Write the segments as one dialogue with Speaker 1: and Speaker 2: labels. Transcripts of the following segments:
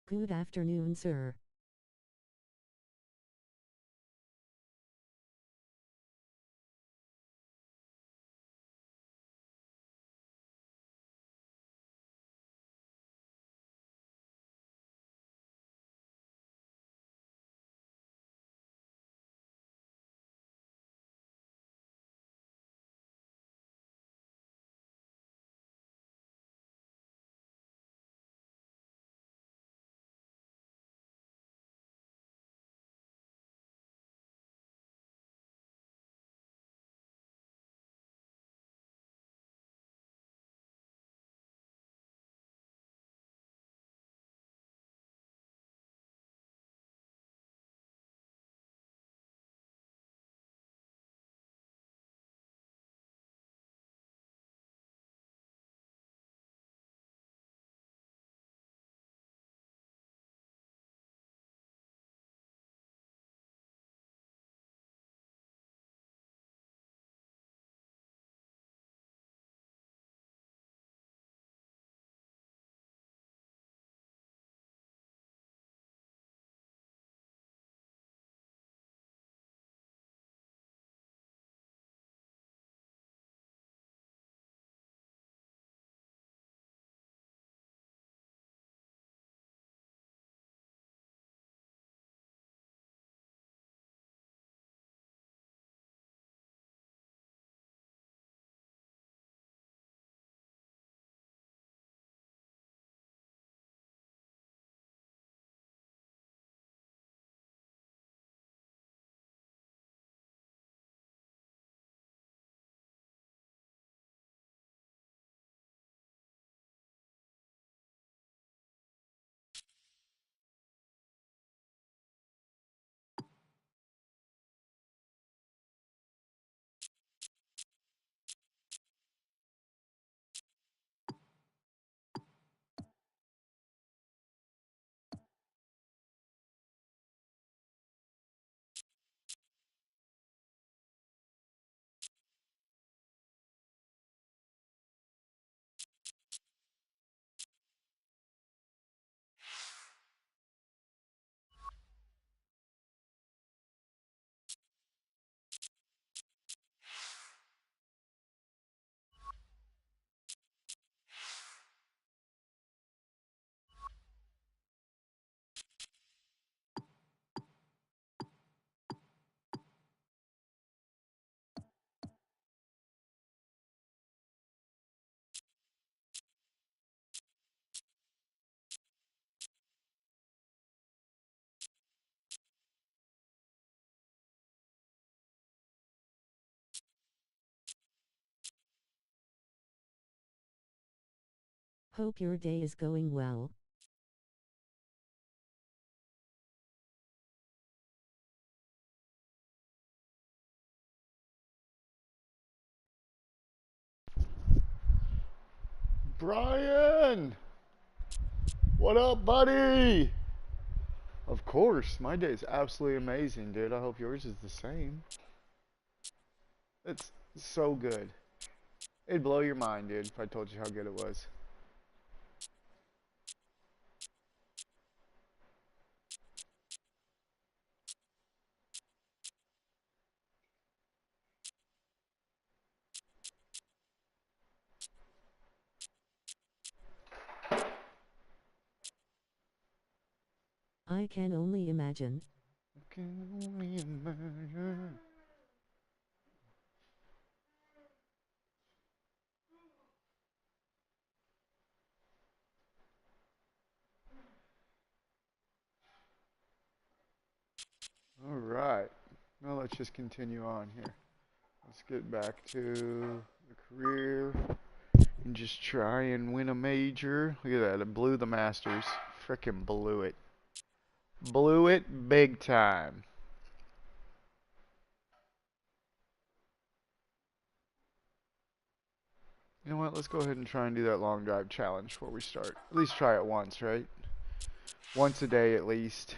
Speaker 1: Good afternoon, sir. Hope your day is going well.
Speaker 2: Brian! What up, buddy? Of course, my day is absolutely amazing, dude. I hope yours is the same. It's so good. It'd blow your mind, dude, if I told you how good it was.
Speaker 1: I can only imagine.
Speaker 2: I can only imagine. All right. Now let's just continue on here. Let's get back to the career and just try and win a major. Look at that. It blew the Masters. Frickin' blew it. Blew it big time. You know what? Let's go ahead and try and do that long drive challenge before we start. At least try it once, right? Once a day at least.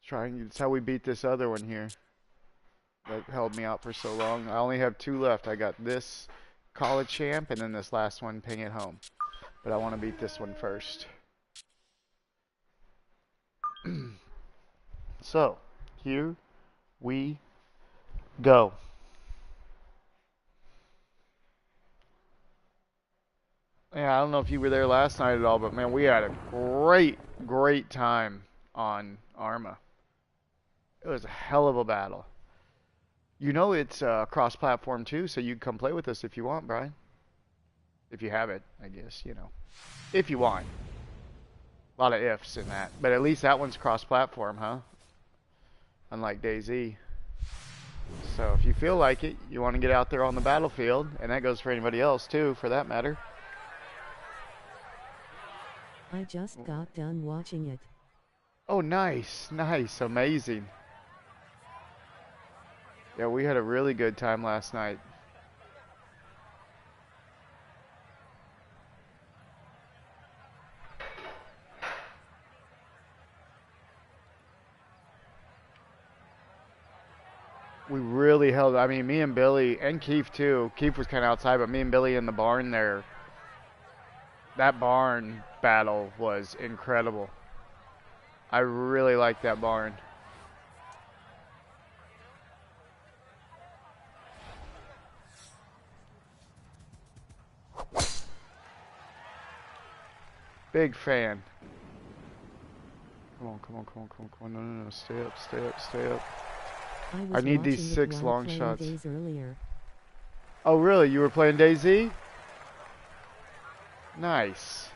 Speaker 2: Trying. It's how we beat this other one here that held me out for so long. I only have two left. I got this college champ and then this last one, ping it home. But I want to beat this one first. So, here we go. Yeah, I don't know if you were there last night at all, but man, we had a great time on Arma. It was a hell of a battle. You know it's cross-platform too, so you can come play with us if you want, Brian. If you have it, I guess, you know. If you want. A lot of ifs in that. But at least that one's cross-platform, huh? Unlike DayZ. So if you feel like it, you want to get out there on the battlefield, and that goes for anybody else too, for that matter.
Speaker 1: I just got done watching it.
Speaker 2: Oh, nice, nice, amazing. Yeah, we had a really good time last night. We really held, I mean, me and Billy, and Keith too. Keith was kind of outside, but me and Billy in the barn there. That barn battle was incredible. I really liked that barn. Big fan. Come on, come on, come on, come on, come on. No, no, no. Stay up, stay up, stay up. I need these 6 long shots. Oh, really? You were playing DayZ? Nice.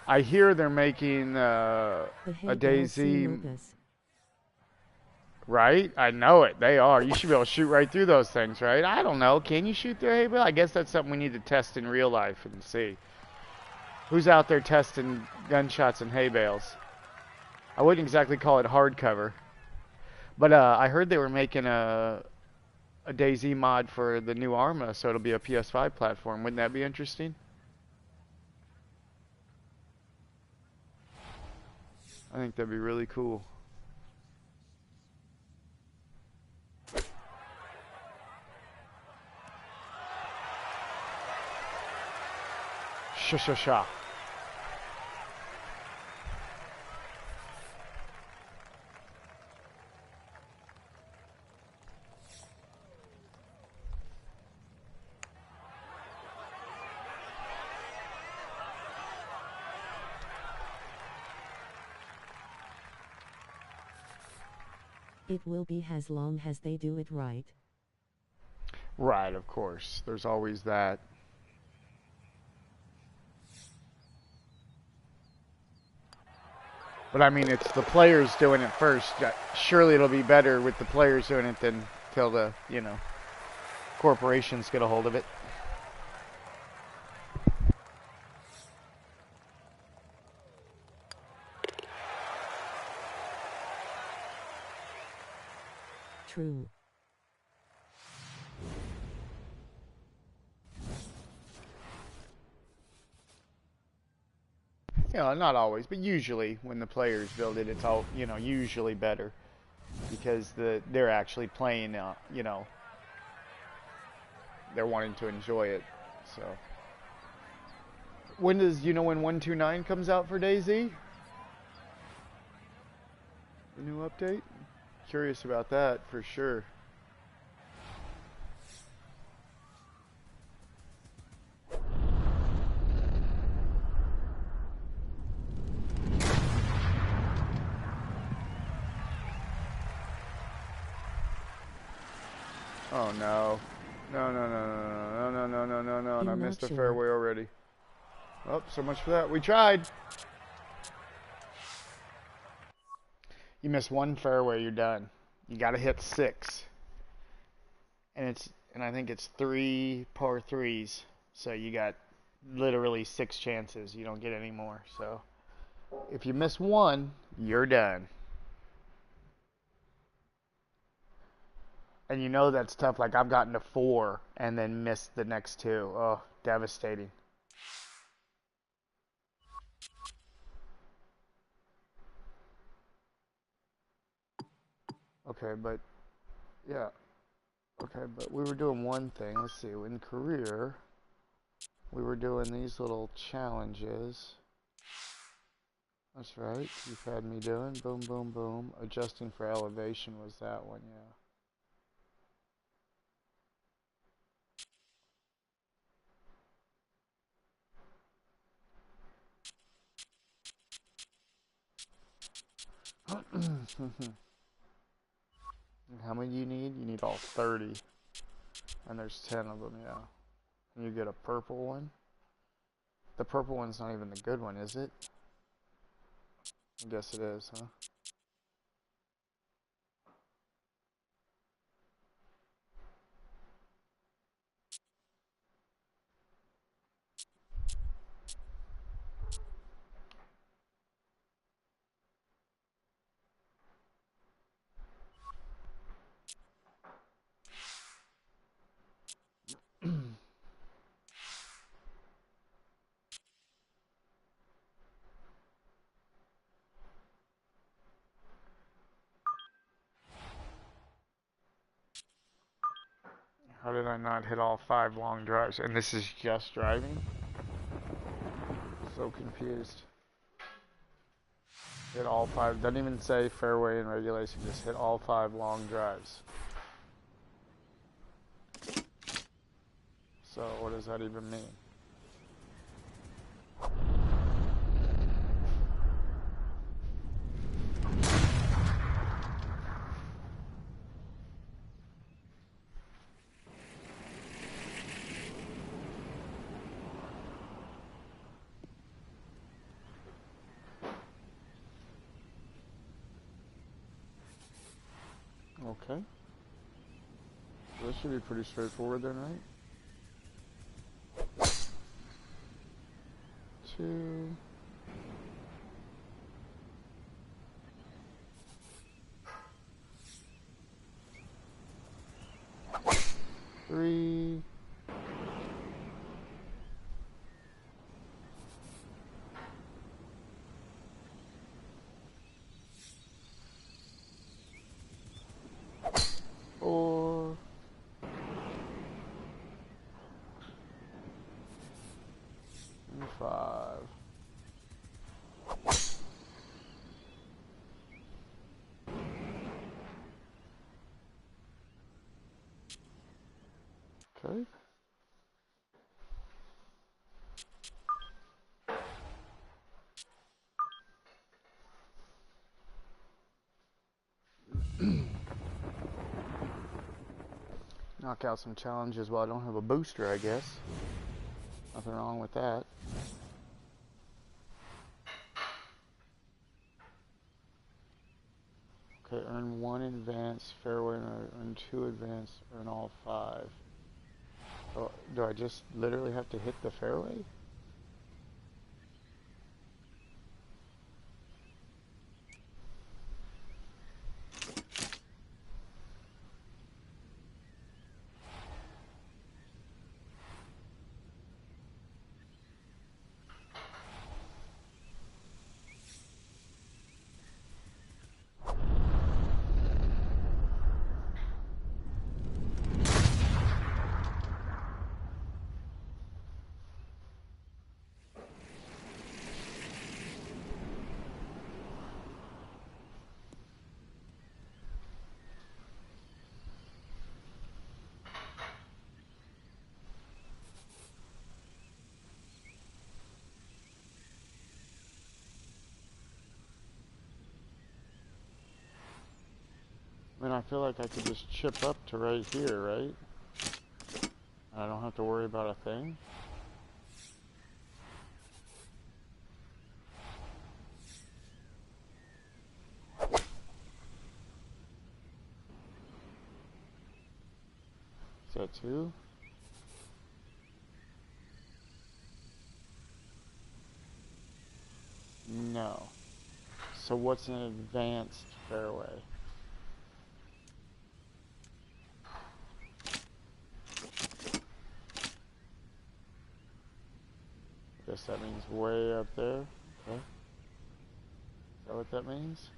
Speaker 2: I hear they're making a DayZ. Right? I know it. They are. You should be able to shoot right through those things, right? I don't know. Can you shoot through hay bale? I guess that's something we need to test in real life and see. Who's out there testing gunshots and hay bales? I wouldn't exactly call it hardcover. But I heard they were making a DayZ mod for the new Arma, so it'll be a PS5 platform. Wouldn't that be interesting? I think that'd be really cool. Sha.
Speaker 1: It will be as long as they do it right.
Speaker 2: Right, of course. There's always that. But I mean, it's the players doing it first. Surely it'll be better with the players doing it than till the, you know, corporations get a hold of it.
Speaker 1: True.
Speaker 2: You know, not always, but usually when the players build it, it's all, you know, usually better because they're actually playing, you know, they're wanting to enjoy it. So, when does, you know, when 129 comes out for DayZ? The new update? Curious about that for sure. Oh no. No, and I missed the fairway already. Oh, so much for that. We tried. You miss one fairway, you're done. You got to hit 6. And I think it's 3 par 3s. So you got literally 6 chances. You don't get any more. So if you miss one, you're done. And you know that's tough. Like I've gotten to 4 and then missed the next 2. Oh, devastating. Okay, but yeah. Okay, but we were doing one thing. Let's see. In career, we were doing these little challenges. That's right. You've had me doing. Boom, boom, boom. Adjusting for elevation was that one, yeah. How many do you need? You need all 30. And there's 10 of them, yeah. And you get a purple one. The purple one's not even the good one, is it? I guess it is, huh? How did I not hit all 5 long drives? And this is just driving? So confused. Hit all 5. Doesn't even say fairway and regulation. Just hit all 5 long drives. So what does that even mean? Okay. This should be pretty straightforward then, right? 2. 3. 4. 5. Okay. Knock out some challenges while I don't have a booster, I guess. Nothing wrong with that. Okay, earn 1 advance fairway and earn 2 advance, earn all 5. Oh, do I just literally have to hit the fairway? I mean, I feel like I could just chip up to right here, right? I don't have to worry about a thing. Is that 2? No. So what's an advanced fairway? I guess that means way up there. Okay. Is that what that means?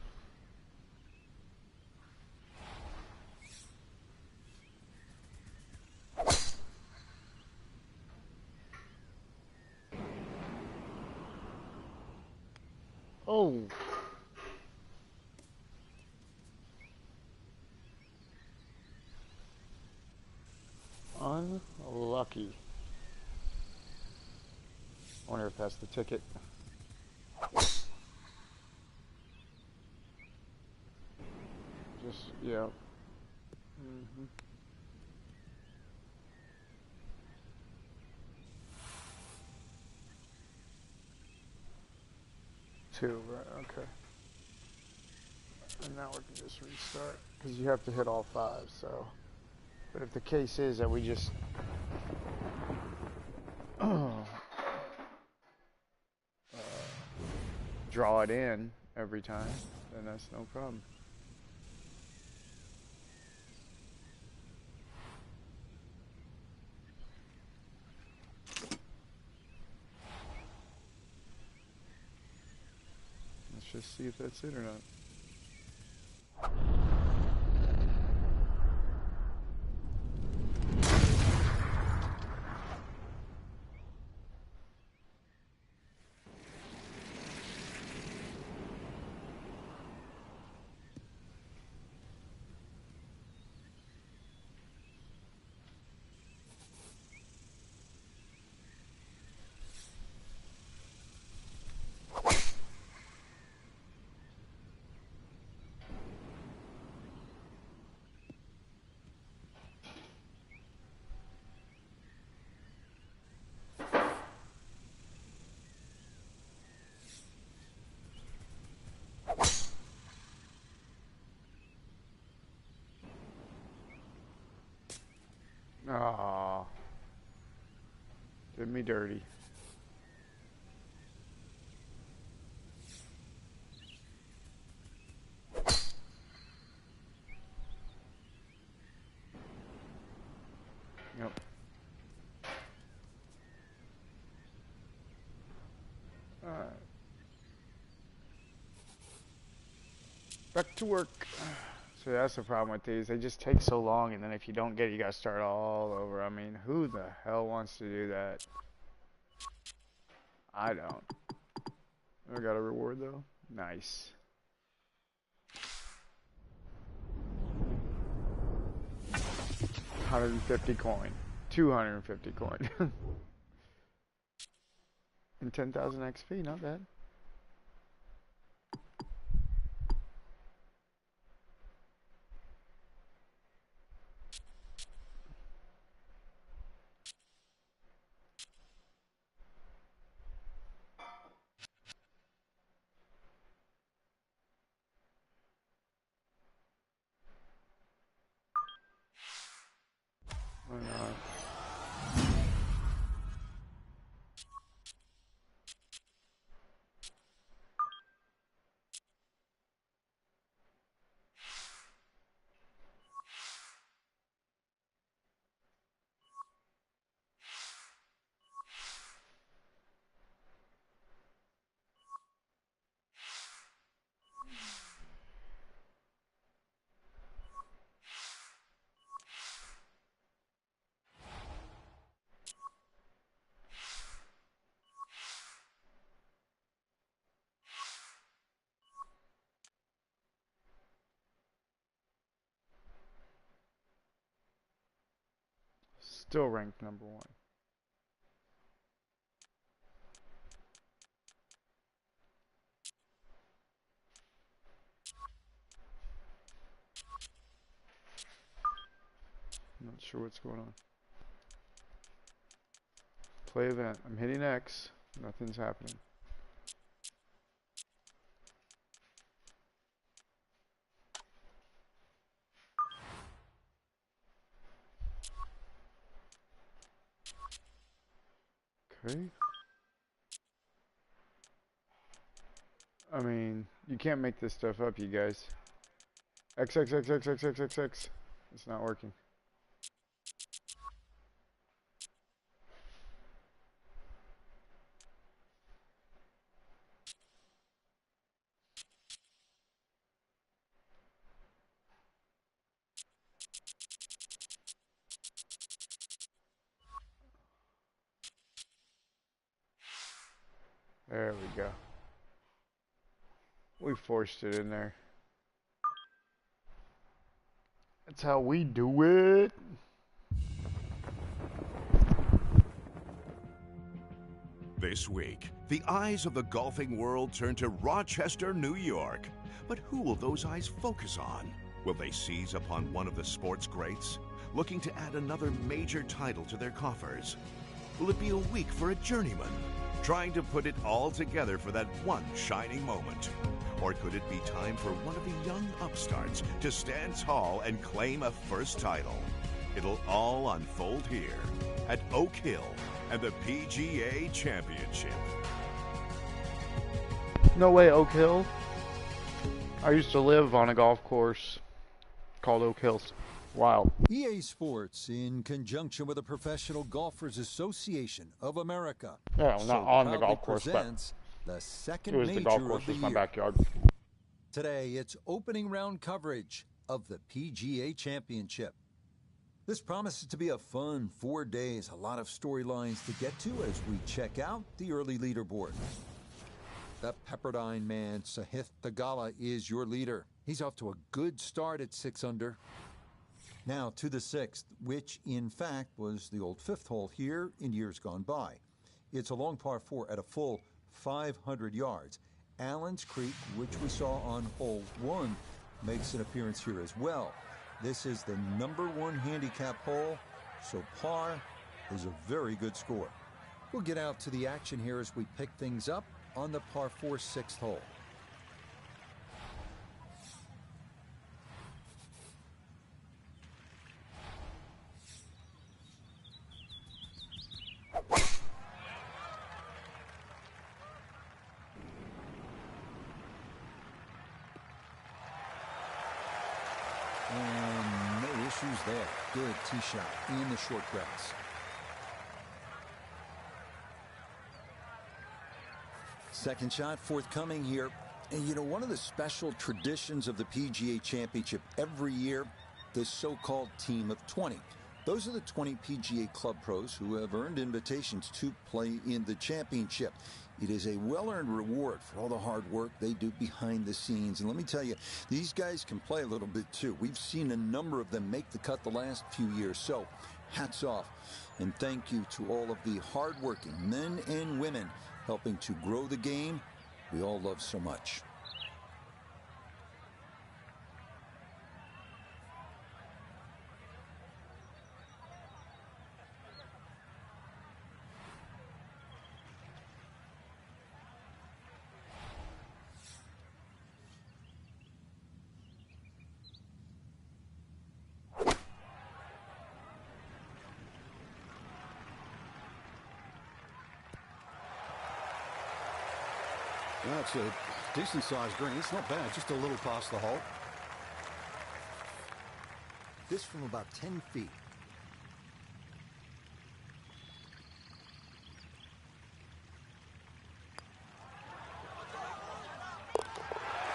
Speaker 2: Oh! Unlucky. I wonder if that's the ticket. Just, yeah. Mm-hmm. Two, right, okay. And now we can just restart, because you have to hit all five, so. But if the case is that we just draw it in every time, then that's no problem. Let's just see if that's it or not. Ah, did me dirty. Yep. All right. Back to work. So that's the problem with these. They just take so long, and then if you don't get it, you gotta start all over. I mean, who the hell wants to do that? I don't. I got a reward though. Nice. $150 coin. 250 coin. And 10,000 XP, not bad. Why not? Still ranked number one. Not sure what's going on. Play event. I'm hitting X. Nothing's happening. Okay. I mean, you can't make this stuff up, you guys. X, X, X, X, X, X, X, X. It's not working. There we go. We forced it in there. That's how we do it.
Speaker 3: This week, the eyes of the golfing world turn to Rochester, New York. But who will those eyes focus on? Will they seize upon one of the sports greats, looking to add another major title to their coffers? Will it be a week for a journeyman, trying to put it all together for that one shining moment? Or could it be time for one of the young upstarts to stand tall and claim a first title? It'll all unfold here at Oak Hill and the PGA Championship.
Speaker 2: No way, Oak Hill. I used to live on a golf course called Oak Hills. Wild.
Speaker 4: EA Sports, in conjunction with the Professional Golfers Association of America,
Speaker 2: Yeah, well, not on the golf course, but
Speaker 4: the second
Speaker 2: it was the
Speaker 4: major
Speaker 2: golf course
Speaker 4: of the
Speaker 2: was my
Speaker 4: year.
Speaker 2: backyard.
Speaker 4: Today, it's opening round coverage of the PGA Championship. This promises to be a fun 4 days, a lot of storylines to get to as we check out the early leaderboard. The Pepperdine man, Sahith Theegala, is your leader. He's off to a good start at 6 under. Now to the 6th, which in fact was the old 5th hole here in years gone by. It's a long par 4 at a full 500 yards. Allen's Creek, which we saw on hole 1, makes an appearance here as well. This is the #1 handicap hole, so par is a very good score. We'll get out to the action here as we pick things up on the par 4 6th hole. And no issues there. Good tee shot in the short grass. Second shot forthcoming here. And you know, one of the special traditions of the PGA Championship every year, the so-called Team of 20. Those are the 20 PGA Club pros who have earned invitations to play in the championship. It is a well-earned reward for all the hard work they do behind the scenes. And let me tell you, these guys can play a little bit too. We've seen a number of them make the cut the last few years. So hats off and thank you to all of the hardworking men and women helping to grow the game we all love so much.
Speaker 5: Well, it's a decent-sized green. It's not bad, just a little past the hole.
Speaker 4: This from about 10 feet.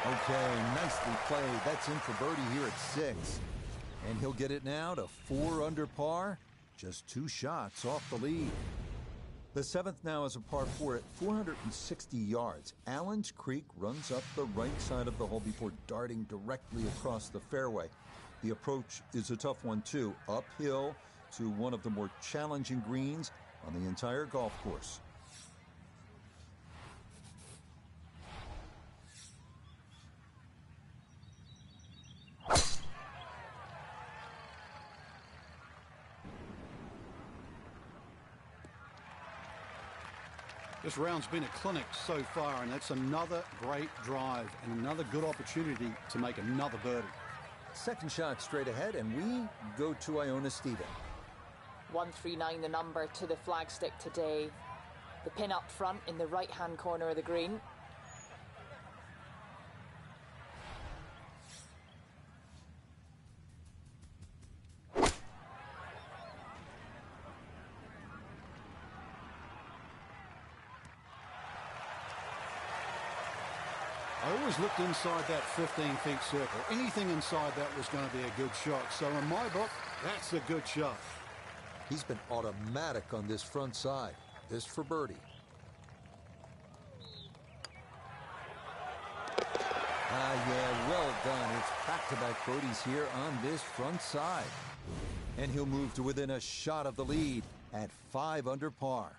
Speaker 4: Okay, nicely played. That's in for birdie here at 6. And he'll get it now to 4 under par. Just 2 shots off the lead. The 7th now is a par 4 at 460 yards. Allen's Creek runs up the right side of the hole before darting directly across the fairway. The approach is a tough one too, uphill to one of the more challenging greens on the entire golf course.
Speaker 5: This round's been a clinic so far, and that's another great drive and another good opportunity to make another birdie.
Speaker 4: Second shot straight ahead, and we go to Iona Stephen.
Speaker 6: 139 the number to the flagstick today. The pin up front in the right-hand corner of the green.
Speaker 5: I always looked inside that 15-feet circle. Anything inside that was going to be a good shot. So in my book, that's a good shot.
Speaker 4: He's been automatic on this front side. This for birdie. Yeah, well done. It's back-to-back birdies here on this front side. And he'll move to within a shot of the lead at 5 under par.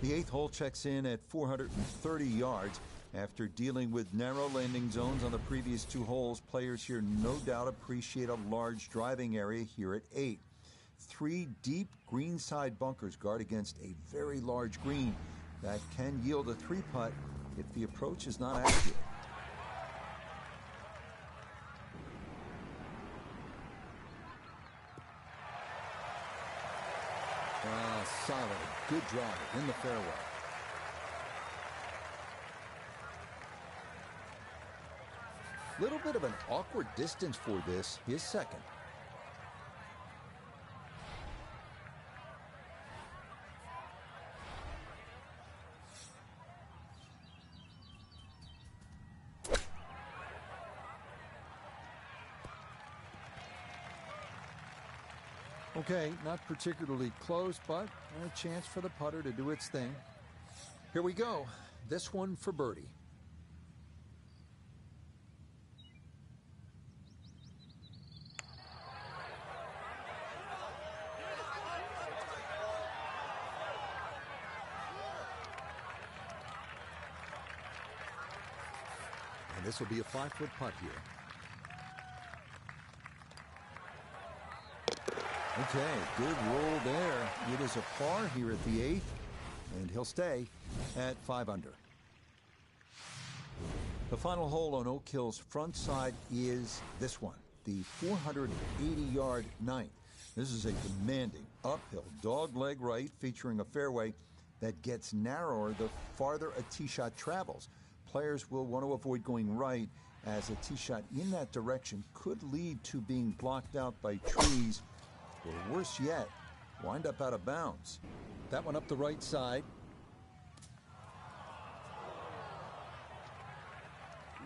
Speaker 4: The 8th hole checks in at 430 yards. After dealing with narrow landing zones on the previous 2 holes, players here no doubt appreciate a large driving area here at 8. 3 deep greenside bunkers guard against a very large green that can yield a 3-putt if the approach is not accurate. Solid, good drive in the fairway. Little bit of an awkward distance for this, his second. Okay, not particularly close, but a chance for the putter to do its thing. Here we go. This one for birdie. And this will be a 5-foot putt here. Okay, good roll there. It is a par here at the 8th, and he'll stay at 5 under. The final hole on Oak Hill's front side is this one, the 480-yard 9th. This is a demanding uphill dogleg right featuring a fairway that gets narrower the farther a tee shot travels. Players will want to avoid going right, as a tee shot in that direction could lead to being blocked out by trees, or worse yet, wind up out of bounds. That one up the right side.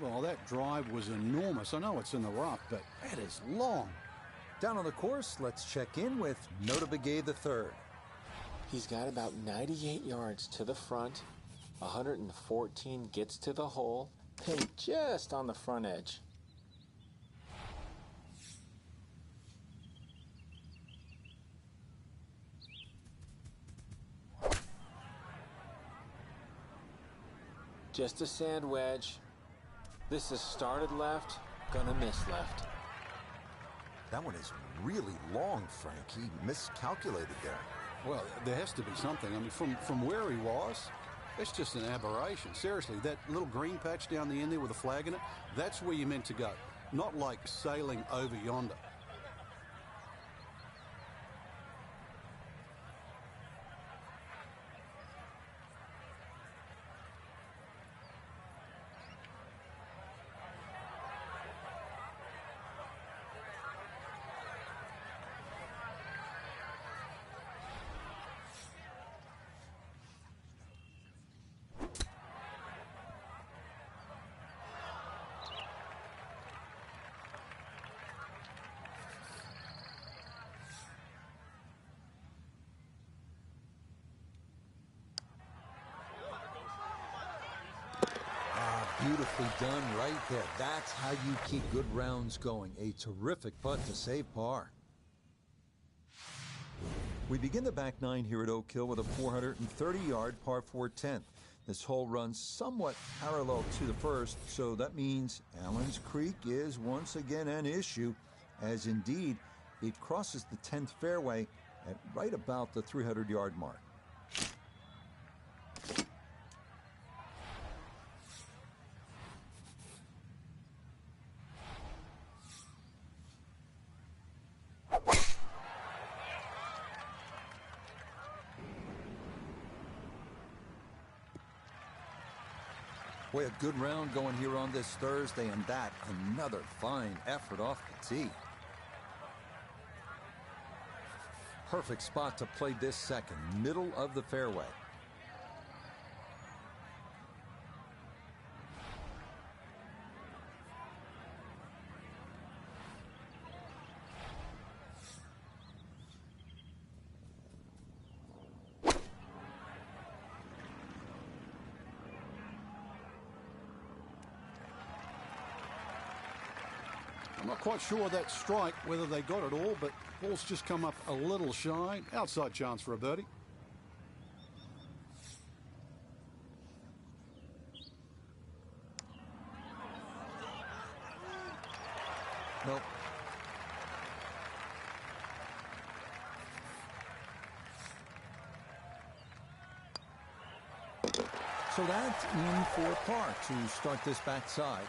Speaker 5: Well, that drive was enormous. I know it's in the rough, but that is long.
Speaker 4: Down on the course, let's check in with Notah Begay III.
Speaker 7: He's got about 98 yards to the front, 114 gets to the hole, pinned just on the front edge. Just a sand wedge. This is started left, gonna miss left.
Speaker 4: That one is really long, Frank. He miscalculated there.
Speaker 5: Well, there has to be something. I mean, from where he was, it's just an aberration. Seriously, that little green patch down the end there with a flag in it, that's where you're meant to go. Not like sailing over yonder.
Speaker 4: Beautifully done right there. That's how you keep good rounds going. A terrific putt to save par. We begin the back 9 here at Oak Hill with a 430-yard par 4 10th. This hole runs somewhat parallel to the first, so that means Allen's Creek is once again an issue, as indeed it crosses the 10th fairway at right about the 300-yard mark. Boy, a good round going here on this Thursday, and that another fine effort off the tee. Perfect spot to play this second, middle of the fairway.
Speaker 5: I'm not quite sure that strike, whether they got it all, but ball's just come up a little shy. Outside chance for a birdie.
Speaker 4: Nope. So that's in for par to start this backside.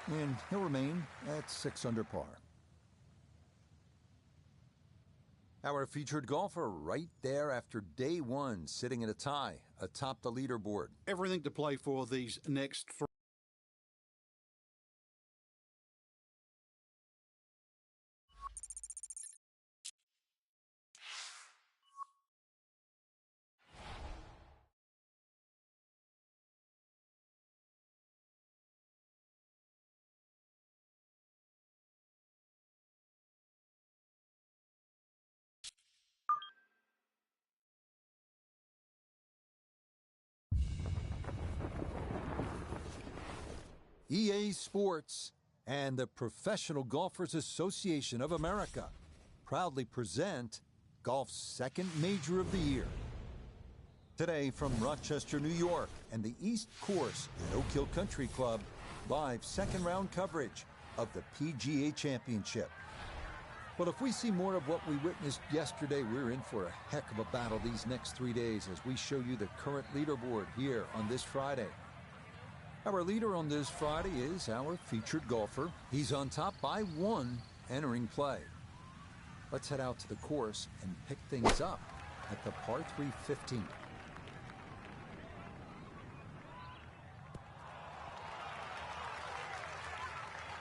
Speaker 4: And he'll remain at 6 under par. Our featured golfer right there after day one, sitting in a tie atop the leaderboard.
Speaker 5: Everything to play for these next 3.
Speaker 4: EA Sports and the Professional Golfers Association of America proudly present golf's second major of the year. Today from Rochester, New York and the East Course at Oak Hill Country Club, live second round coverage of the PGA Championship. Well, if we see more of what we witnessed yesterday, we're in for a heck of a battle these next 3 days as we show you the current leaderboard here on this Friday. Our leader on this Friday is our featured golfer. He's on top by 1 entering play. Let's head out to the course and pick things up at the par 3 15.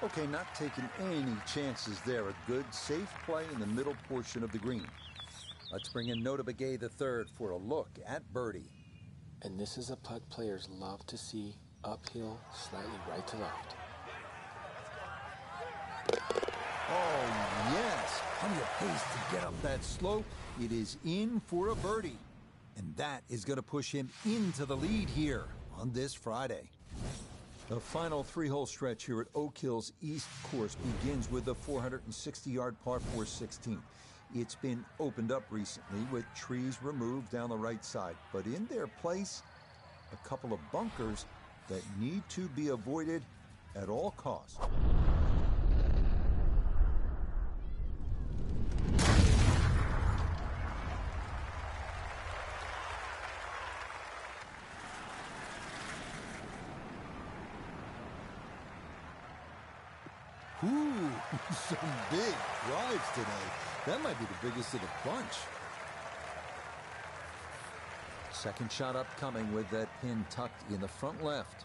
Speaker 4: Okay, not taking any chances there. A good, safe play in the middle portion of the green. Let's bring in Notah Begay III for a look at birdie.
Speaker 7: And this is a putt players love to see. Uphill, slightly right to left.
Speaker 4: Oh, yes. Plenty of pace to get up that slope. It is in for a birdie. And that is going to push him into the lead here on this Friday. The final 3-hole stretch here at Oak Hill's East Course begins with the 460-yard par 4 16th. It's been opened up recently with trees removed down the right side. But in their place, a couple of bunkers that need to be avoided at all costs. Ooh, some big drives today. That might be the biggest of the bunch. Second shot upcoming with that pin tucked in the front left.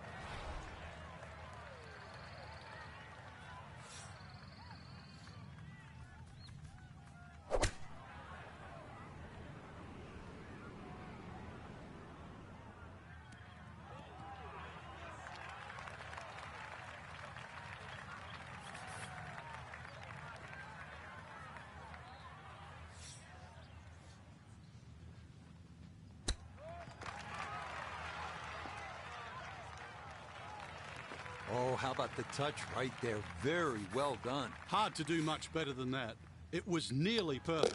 Speaker 4: Oh, how about the touch right there? Very well done.
Speaker 5: Hard to do much better than that. It was nearly perfect.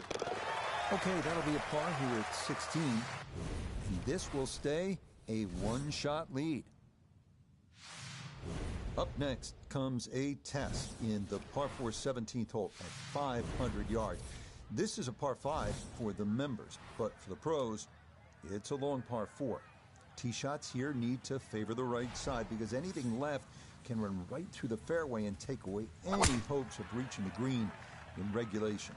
Speaker 4: Okay, that'll be a par here at 16. And this will stay a one-shot lead. Up next comes a test in the par 4 17th hole at 500 yards. This is a par 5 for the members, but for the pros, it's a long par 4. Tee shots here need to favor the right side because anything left can run right through the fairway and take away any hopes of reaching the green in regulation.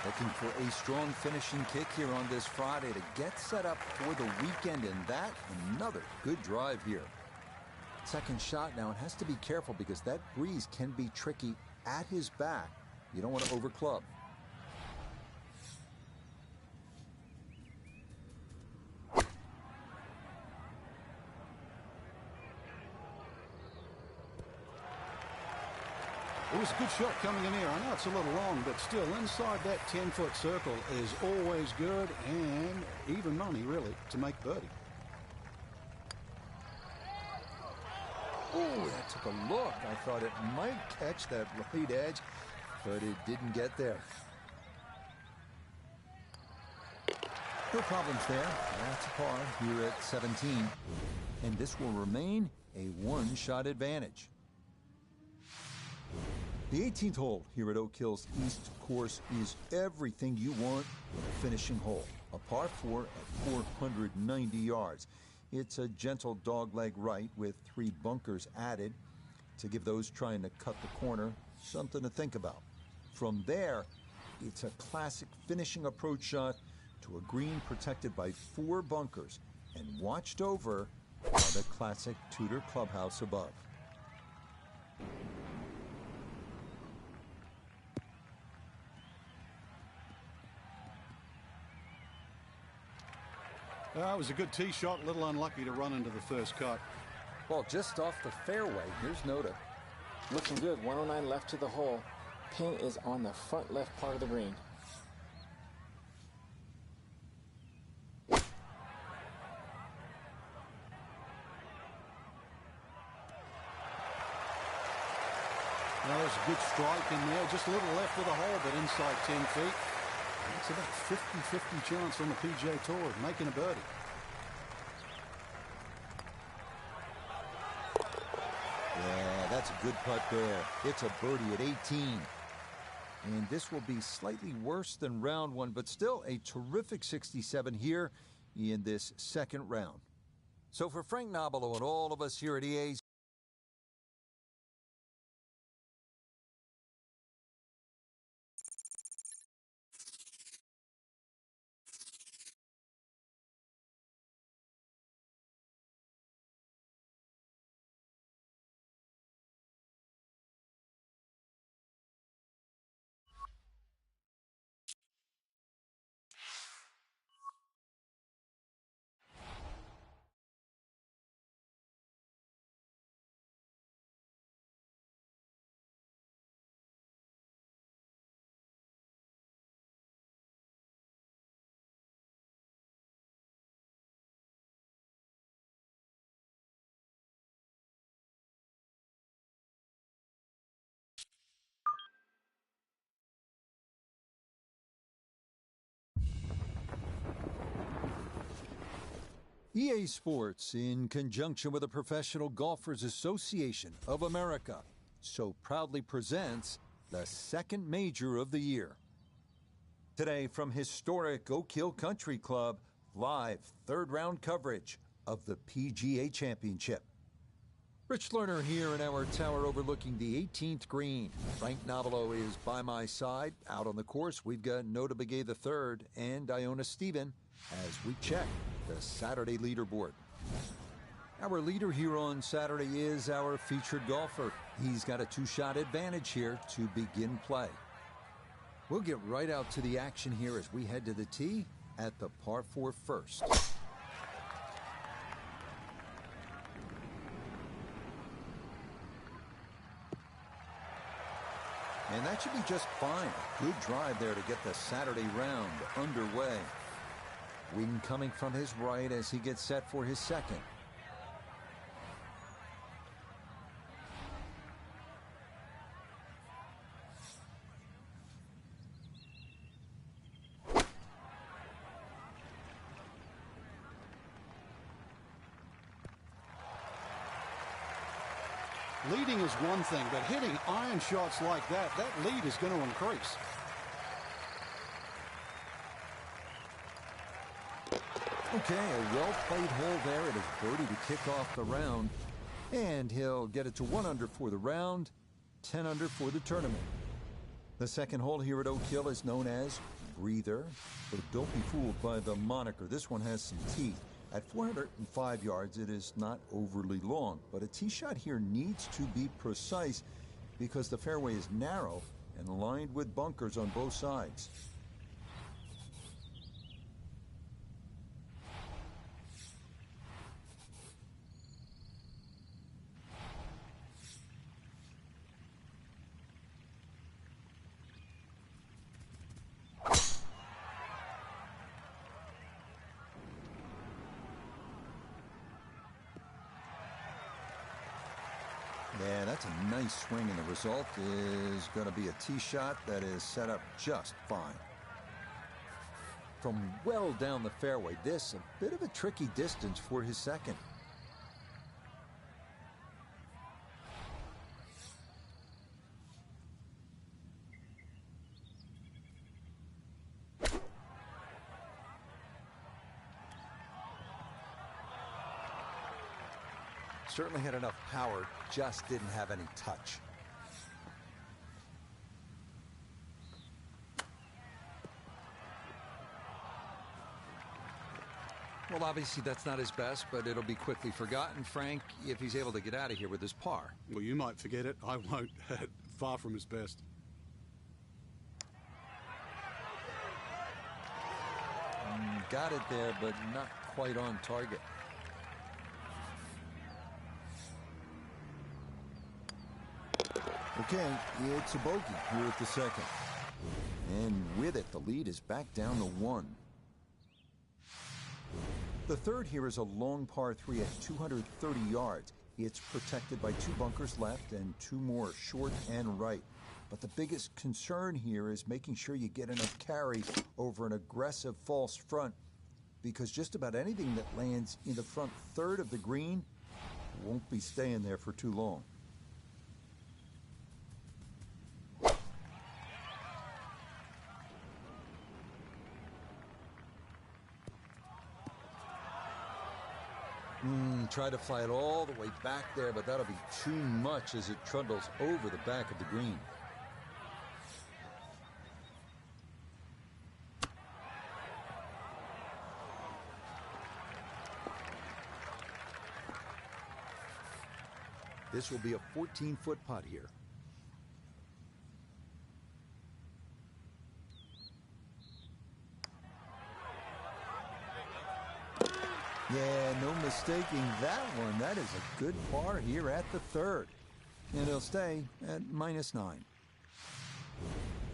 Speaker 4: Looking for a strong finishing kick here on this Friday to get set up for the weekend, and that another good drive here. Second shot now, it has to be careful because that breeze can be tricky at his back. You don't want to overclub.
Speaker 5: It was a good shot coming in here. I know it's a little long, but still inside that 10-foot circle is always good and even money, really, to make birdie.
Speaker 4: I took a look. I thought it might catch that right edge, but it didn't get there. No problems there. That's a par here at 17. And this will remain a one-shot advantage. The 18th hole here at Oak Hills East course is everything you want in a finishing hole. A par 4 at 490 yards. It's a gentle dogleg right with 3 bunkers added to give those trying to cut the corner something to think about. From there, it's a classic finishing approach shot to a green protected by 4 bunkers and watched over by the classic Tudor clubhouse above.
Speaker 5: It was a good tee shot, a little unlucky to run into the first cut.
Speaker 7: Ball just off the fairway. Here's Noda. Looking good. 109 left to the hole. Pin is on the front left part of the green.
Speaker 5: Well, there's a good strike in there. Just a little left of the hole, but inside 10 feet. It's about 50-50 chance on the PGA Tour of making a birdie.
Speaker 4: Yeah, that's a good putt there. It's a birdie at 18. And this will be slightly worse than round 1, but still a terrific 67 here in this second round. So for Frank Nobilo and all of us here at EA's, EA Sports, in conjunction with the Professional Golfers Association of America, so proudly presents the second major of the year. Today from historic Oak Hill Country Club, live third-round coverage of the PGA Championship. Rich Lerner here in our tower overlooking the 18th green. Frank Nobilo is by my side. Out on the course, we've got Notah Begay III and Iona Stephen as we check the Saturday leaderboard. Our leader here on Saturday is our featured golfer. He's got a 2-shot advantage here to begin play. We'll get right out to the action here as we head to the tee at the par 4 first. And that should be just fine. Good drive there to get the Saturday round underway. Wind coming from his right as he gets set for his second.
Speaker 5: Leading is one thing, but hitting iron shots like that lead is going to increase.
Speaker 4: Okay, a well-played hole there. It is birdie to kick off the round. And he'll get it to 1 under for the round, 10 under for the tournament. The second hole here at Oak Hill is known as Breather, but don't be fooled by the moniker. This one has some teeth. At 405 yards, it is not overly long, but a tee shot here needs to be precise because the fairway is narrow and lined with bunkers on both sides. Yeah, that's a nice swing, and the result is going to be a tee shot that is set up just fine. From well down the fairway, this a bit of a tricky distance for his second. Certainly had enough power, just didn't have any touch.
Speaker 8: Well, obviously that's not his best, but it'll be quickly forgotten, Frank, if he's able to get out of here with his par.
Speaker 5: Well, you might forget it. I won't. Far from his best.
Speaker 4: Got it there, but not quite on target. Okay, it's a bogey here at the second. And with it, the lead is back down to 1. The third here is a long par 3 at 230 yards. It's protected by 2 bunkers left and 2 more short and right. But the biggest concern here is making sure you get enough carry over an aggressive false front, because just about anything that lands in the front third of the green won't be staying there for too long. Try to fly it all the way back there, but that'll be too much as it trundles over the back of the green. This will be a 14-foot putt here. Yeah, no mistaking that one. That is a good par here at the third. And he'll stay at -9.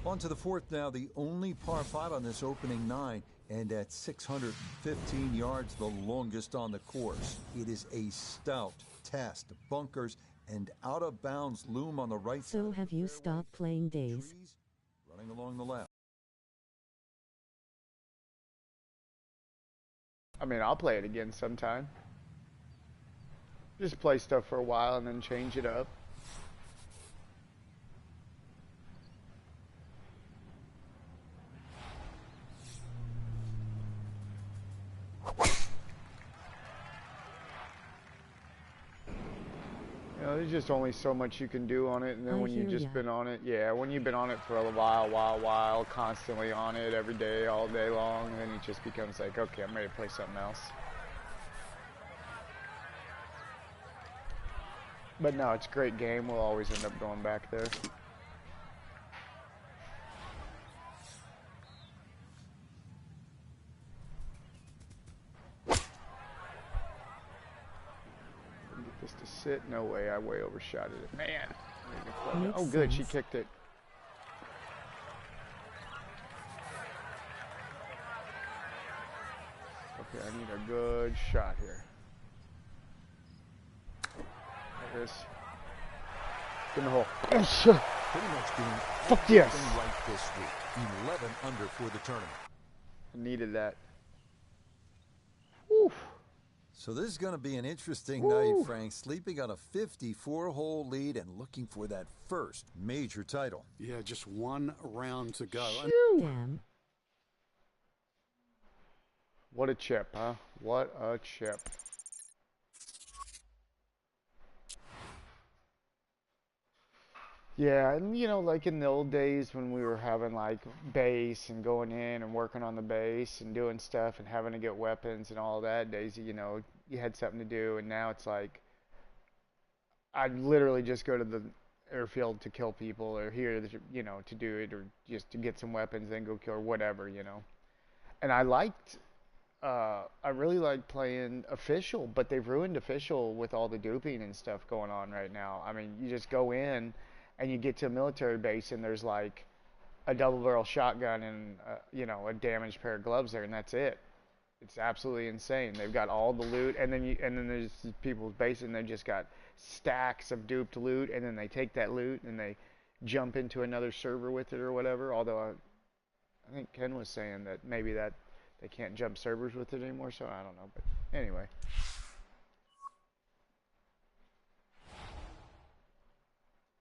Speaker 4: On to the fourth now, the only par 5 on this opening 9, and at 615 yards, the longest on the course. It is a stout test. Bunkers and out-of-bounds loom on the right side.
Speaker 1: So have you stopped playing days?
Speaker 4: Trees running along the left.
Speaker 2: I mean, I'll play it again sometime. Just play stuff for a while and then change it up. You know, there's just only so much you can do on it, and then when you've just been on it, yeah, when you've been on it for a while, constantly on it every day, all day long, then it just becomes like, okay, I'm ready to play something else. But no, it's a great game. We'll always end up going back there. This to sit? No way, I way overshot it. Man. Oh, good, she kicked it. Okay, I need a good shot here. There it is. In the hole. Yes!
Speaker 4: Pretty much doing
Speaker 2: Fuck yes!
Speaker 4: everything right this week. 11 under for the tournament.
Speaker 2: I needed that. Woo.
Speaker 4: So this is going to be an interesting night, Frank. Sleeping on a 54-hole lead and looking for that first major title.
Speaker 5: Yeah, just one round to go.
Speaker 1: Damn.
Speaker 2: What a chip, huh? What a chip. Yeah, and you know, like in the old days when we were having like base and going in and working on the base and doing stuff and having to get weapons and all that, Daisy, you know, you had something to do, and now it's like I'd literally just go to the airfield to kill people, or here, you know, to do it, or just to get some weapons, then go kill, or whatever, you know. And I really liked playing official, but they've ruined official with all the duping and stuff going on right now. I mean, you just go in and you get to a military base and there's like a double barrel shotgun and you know, a damaged pair of gloves there, and that's it. It's absolutely insane. They've got all the loot, and then there's people's base, and they just got stacks of duped loot, and then they take that loot and they jump into another server with it or whatever. Although I think Ken was saying that maybe that they can't jump servers with it anymore, so I don't know. But anyway.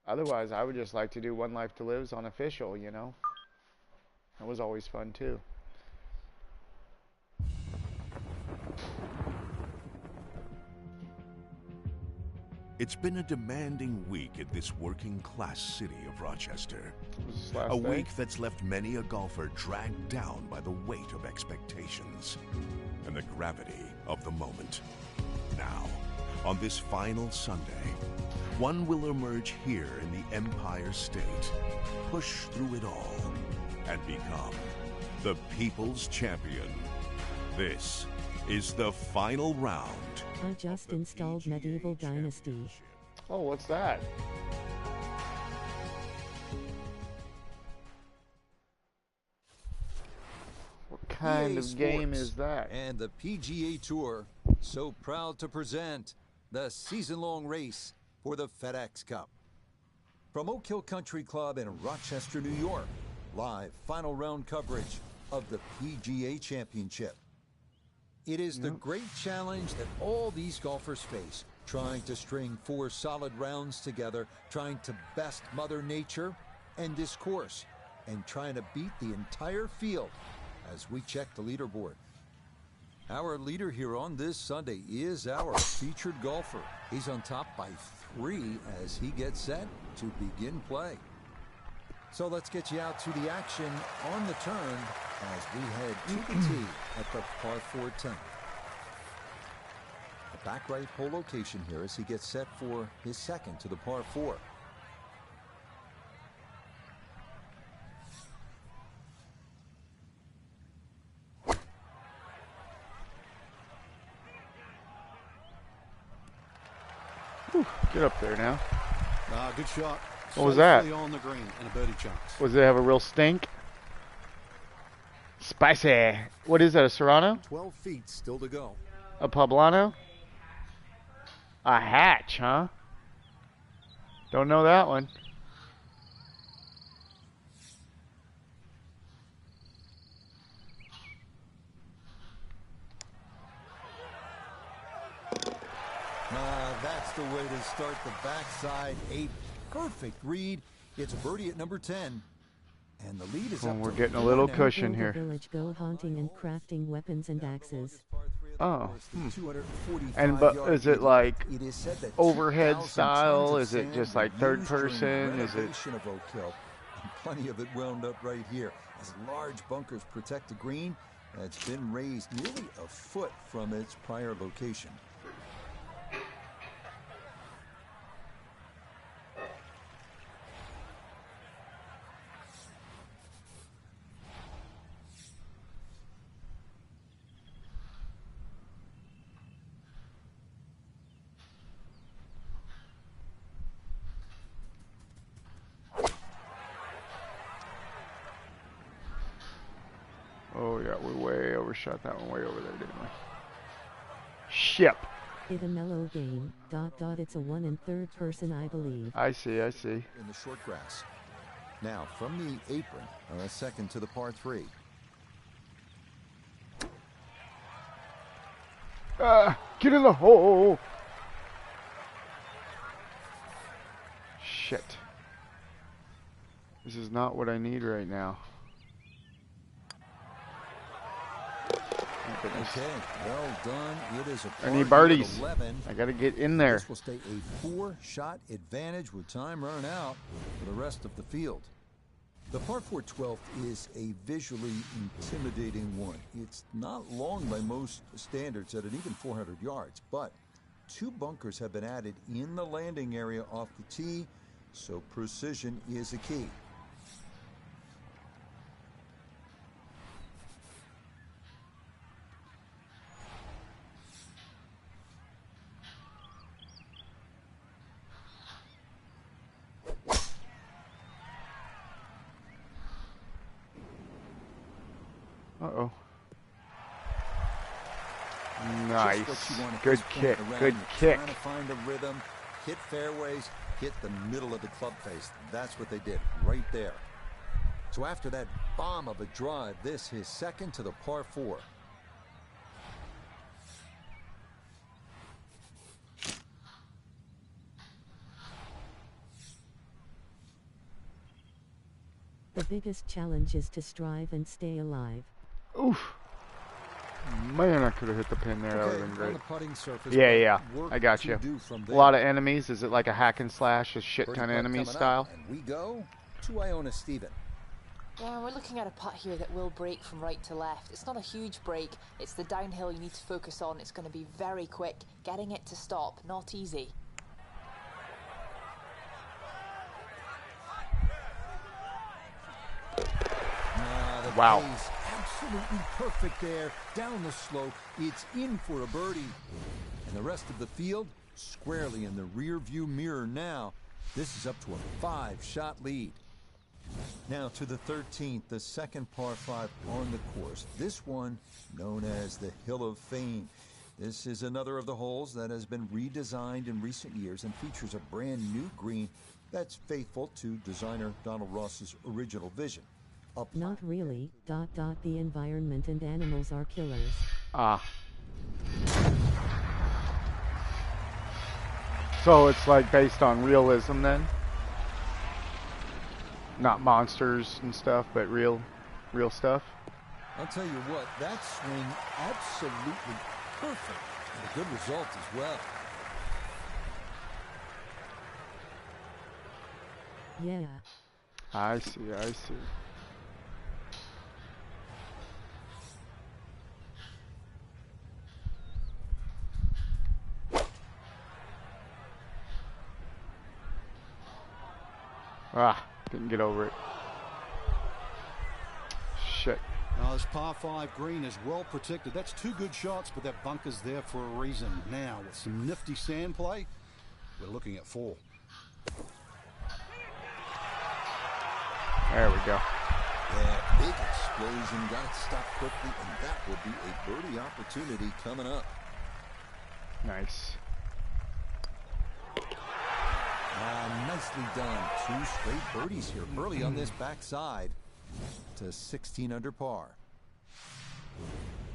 Speaker 2: Otherwise, I would just like to do One Life to Live's on official, you know. That was always fun too.
Speaker 3: It's been a demanding week at this working-class city of Rochester.
Speaker 2: Was this last
Speaker 3: A
Speaker 2: day?
Speaker 3: week that's left many a golfer dragged down by the weight of expectations and the gravity of the moment. Now, on this final Sunday, one will emerge here in the Empire State, push through it all, and become the People's Champion. This is the final round.
Speaker 1: I just installed Medieval Dynasty.
Speaker 2: Oh, what's that? What kind
Speaker 4: EA
Speaker 2: of game
Speaker 4: Sports
Speaker 2: is that?
Speaker 4: And the PGA Tour, so proud to present the season-long race for the FedEx Cup. From Oak Hill Country Club in Rochester, New York, live final round coverage of the PGA Championship. It is the great challenge that all these golfers face, trying to string 4 solid rounds together, trying to best Mother Nature and this course, and trying to beat the entire field as we check the leaderboard. Our leader here on this Sunday is our featured golfer. He's on top by 3 as he gets set to begin play. So let's get you out to the action on the turn as we head to the tee at the par 4 10th. The back right hole location here as he gets set for his second to the par 4.
Speaker 2: Get up there now.
Speaker 5: Good shot.
Speaker 2: What was that?
Speaker 5: Safely on the green and a birdie chance.
Speaker 2: Was it have a real stink? Spicy. What is that, a Serrano?
Speaker 4: 12 feet still to go.
Speaker 2: A Poblano? A Hatch, huh? Don't know that one.
Speaker 4: That's the way to start the backside. A perfect read. It's a birdie at number 10. And the lead is up
Speaker 2: We're
Speaker 4: to
Speaker 2: getting a
Speaker 4: 4
Speaker 2: little
Speaker 4: now.
Speaker 2: cushion
Speaker 1: The
Speaker 2: here.
Speaker 1: village go hunting and crafting weapons and axes.
Speaker 2: Oh,
Speaker 4: And
Speaker 2: but is it like
Speaker 4: it is said that
Speaker 2: overhead
Speaker 4: 2,000
Speaker 2: style?
Speaker 4: tons of
Speaker 2: Is it
Speaker 4: sand
Speaker 2: just
Speaker 4: were
Speaker 2: like third
Speaker 4: used during the
Speaker 2: person? Is it?
Speaker 4: renovation of Oak Hill. And plenty of it wound up right here as large bunkers protect the green that's been raised nearly a foot from its prior location.
Speaker 2: Oh yeah, we way overshot that one way over there, didn't we? Ship.
Speaker 1: It a mellow game. ... It's a 1 and 3rd person, I believe.
Speaker 2: I see.
Speaker 4: In the short grass. Now from the apron, a second to the par 3.
Speaker 2: Get in the hole. Shit. This is not what I need right now. Thank goodness.
Speaker 4: Okay, well done. It is a
Speaker 2: I need
Speaker 4: par
Speaker 2: birdies.
Speaker 4: 11.
Speaker 2: I gotta get in there.
Speaker 4: This will stay a 4-shot advantage with time running out for the rest of the field. The par 4 12th is a visually intimidating one. It's not long by most standards at an even 400 yards, but 2 bunkers have been added in the landing area off the tee, so precision is a key.
Speaker 2: Uh-oh. Nice.
Speaker 4: Just what you want at
Speaker 2: Good
Speaker 4: this point
Speaker 2: kick.
Speaker 4: around.
Speaker 2: Good
Speaker 4: You're
Speaker 2: kick.
Speaker 4: Trying to find a rhythm, hit fairways, hit the middle of the club face. That's what they did right there. So after that bomb of a drive, this his second to the par 4.
Speaker 1: The biggest challenge is to strive and stay alive.
Speaker 2: Oof. Man, I could have hit the pin there. That would have been
Speaker 4: on
Speaker 2: great.
Speaker 4: the putting surface,
Speaker 2: Yeah,
Speaker 4: but
Speaker 2: yeah.
Speaker 4: work
Speaker 2: I got
Speaker 4: to
Speaker 2: you.
Speaker 4: do from
Speaker 2: A
Speaker 4: there.
Speaker 2: lot of enemies. Is it like a hack and slash, a shit
Speaker 4: Birdie
Speaker 2: ton of
Speaker 4: putt
Speaker 2: enemies
Speaker 4: coming
Speaker 2: style?
Speaker 4: up, and we go to Iona Stephen.
Speaker 6: Yeah, we're looking at a putt here that will break from right to left. It's not a huge break. It's the downhill you need to focus on. It's going to be very quick. Getting it to stop, not easy.
Speaker 4: The
Speaker 2: Wow.
Speaker 4: pace, absolutely perfect there. Down the slope, it's in for a birdie. And the rest of the field, squarely in the rear view mirror now. This is up to a 5-shot lead. Now to the 13th, the second par 5 on the course. This one known as the Hill of Fame. This is another of the holes that has been redesigned in recent years and features a brand new green that's faithful to designer Donald Ross's original vision.
Speaker 1: Not really. The environment and animals are killers.
Speaker 2: Ah. So it's like based on realism then? Not monsters and stuff, but real stuff?
Speaker 4: I'll tell you what, that swing absolutely perfect. And a good result as well.
Speaker 1: Yeah.
Speaker 2: I see, I see. Ah, didn't get over it. Shit.
Speaker 5: Now this par 5 green is well protected. That's 2 good shots, but that bunker's there for a reason. Now with some nifty sand play, we're looking at 4.
Speaker 2: There we go.
Speaker 4: Yeah, big explosion, got it stopped quickly, and that would be a birdie opportunity coming up.
Speaker 2: Nice.
Speaker 4: Nicely done. 2 straight birdies here early on this backside to 16 under par.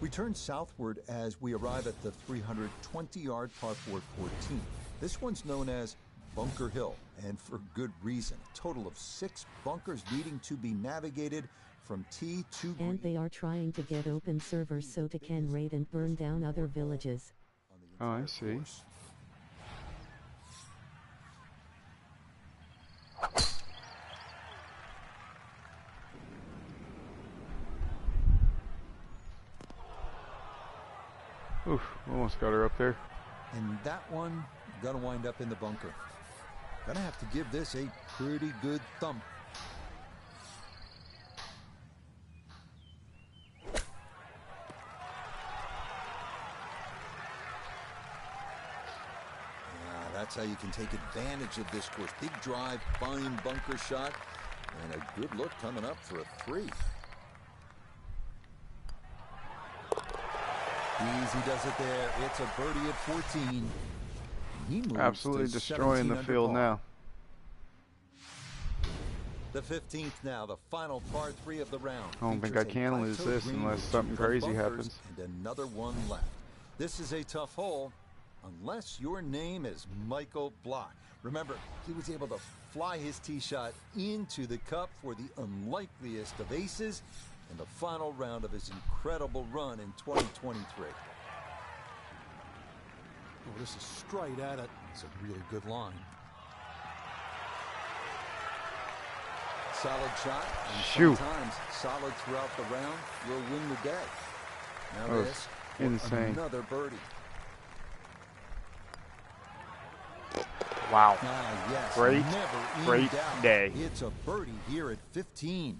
Speaker 4: We turn southward as we arrive at the 320-yard par 4 14. This one's known as Bunker Hill, and for good reason. A total of 6 bunkers needing to be navigated from tee to green.
Speaker 1: And they are trying to get open servers so they can raid and burn down other villages.
Speaker 2: Oh, I see. Oof, almost got her up there.
Speaker 4: And that one gonna wind up in the bunker. Gonna have to give this a pretty good thump. That's how you can take advantage of this course. Big drive, fine bunker shot, and a good look coming up for a 3. Easy does it there. It's a birdie at 14. He moves
Speaker 2: Absolutely
Speaker 4: to
Speaker 2: destroying
Speaker 4: 17
Speaker 2: the
Speaker 4: under
Speaker 2: field
Speaker 4: par.
Speaker 2: now.
Speaker 4: The 15th now, the final par 3 of the round.
Speaker 2: I don't think
Speaker 4: Features
Speaker 2: I
Speaker 4: a
Speaker 2: can lose
Speaker 4: plateau
Speaker 2: this
Speaker 4: green
Speaker 2: unless
Speaker 4: with
Speaker 2: something
Speaker 4: 2
Speaker 2: crazy
Speaker 4: bunkers
Speaker 2: happens.
Speaker 4: And another one left. This is a tough hole, unless your name is Michael Block. Remember, he was able to fly his tee shot into the cup for the unlikeliest of aces in the final round of his incredible run in 2023.
Speaker 5: Oh, this is straight at it. It's a really good line.
Speaker 4: Solid shot, and
Speaker 2: Shoot.
Speaker 4: sometimes solid throughout the round will win the day. Now
Speaker 2: That was
Speaker 4: this, for
Speaker 2: insane.
Speaker 4: another birdie.
Speaker 2: Wow.
Speaker 4: Ah, yes,
Speaker 2: Great,
Speaker 4: never in
Speaker 2: great
Speaker 4: doubt.
Speaker 2: day.
Speaker 4: It's a birdie here at 15.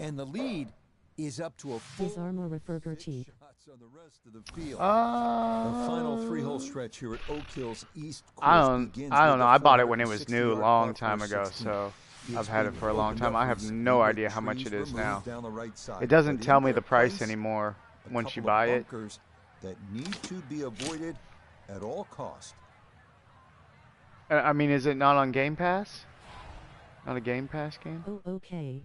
Speaker 4: And the lead is up to a full
Speaker 1: His armor referger cheap.
Speaker 4: shots on the rest of the field. The final 3-hole stretch here at Oak Hills East course
Speaker 2: I don't
Speaker 4: begins
Speaker 2: know.
Speaker 4: with a
Speaker 2: I bought it when it was new, a
Speaker 4: 460-yard
Speaker 2: long
Speaker 4: par
Speaker 2: time
Speaker 4: 4
Speaker 2: ago,
Speaker 4: 16.
Speaker 2: so
Speaker 4: It's
Speaker 2: I've had it
Speaker 4: been
Speaker 2: for a long
Speaker 4: opened
Speaker 2: time.
Speaker 4: up
Speaker 2: I have
Speaker 4: recently
Speaker 2: no
Speaker 4: with
Speaker 2: idea how much
Speaker 4: trees
Speaker 2: it is
Speaker 4: removed
Speaker 2: now.
Speaker 4: down the right side.
Speaker 2: It doesn't
Speaker 4: But
Speaker 2: tell
Speaker 4: in
Speaker 2: me
Speaker 4: their
Speaker 2: the price
Speaker 4: place,
Speaker 2: anymore
Speaker 4: a
Speaker 2: once you
Speaker 4: couple of
Speaker 2: buy it.
Speaker 4: bunkers that need to be avoided at all cost.
Speaker 2: I mean, is it not on Game Pass? Not a Game Pass game?
Speaker 1: Oh, okay.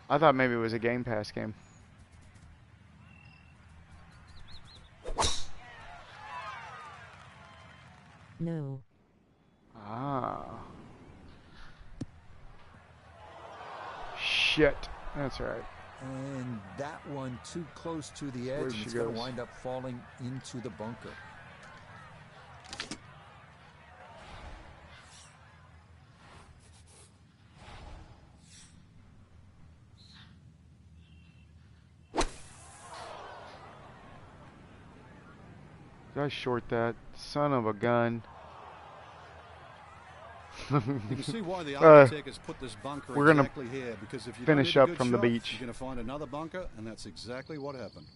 Speaker 2: I thought maybe it was a Game Pass game.
Speaker 1: No.
Speaker 2: Ah. Shit. That's right.
Speaker 4: And that one too close to the edge,
Speaker 2: Where
Speaker 4: and
Speaker 2: she
Speaker 4: it's going
Speaker 2: goes.
Speaker 4: to wind up falling into the bunker.
Speaker 2: Did I short that? Son of a gun.
Speaker 5: You can see why the architect has put this bunker
Speaker 2: we're gonna
Speaker 5: exactly here, because if you
Speaker 2: finish
Speaker 5: don't
Speaker 2: up
Speaker 5: hit a good
Speaker 2: from the
Speaker 5: shot,
Speaker 2: beach.
Speaker 5: you're going to find another bunker, and that's exactly what happened.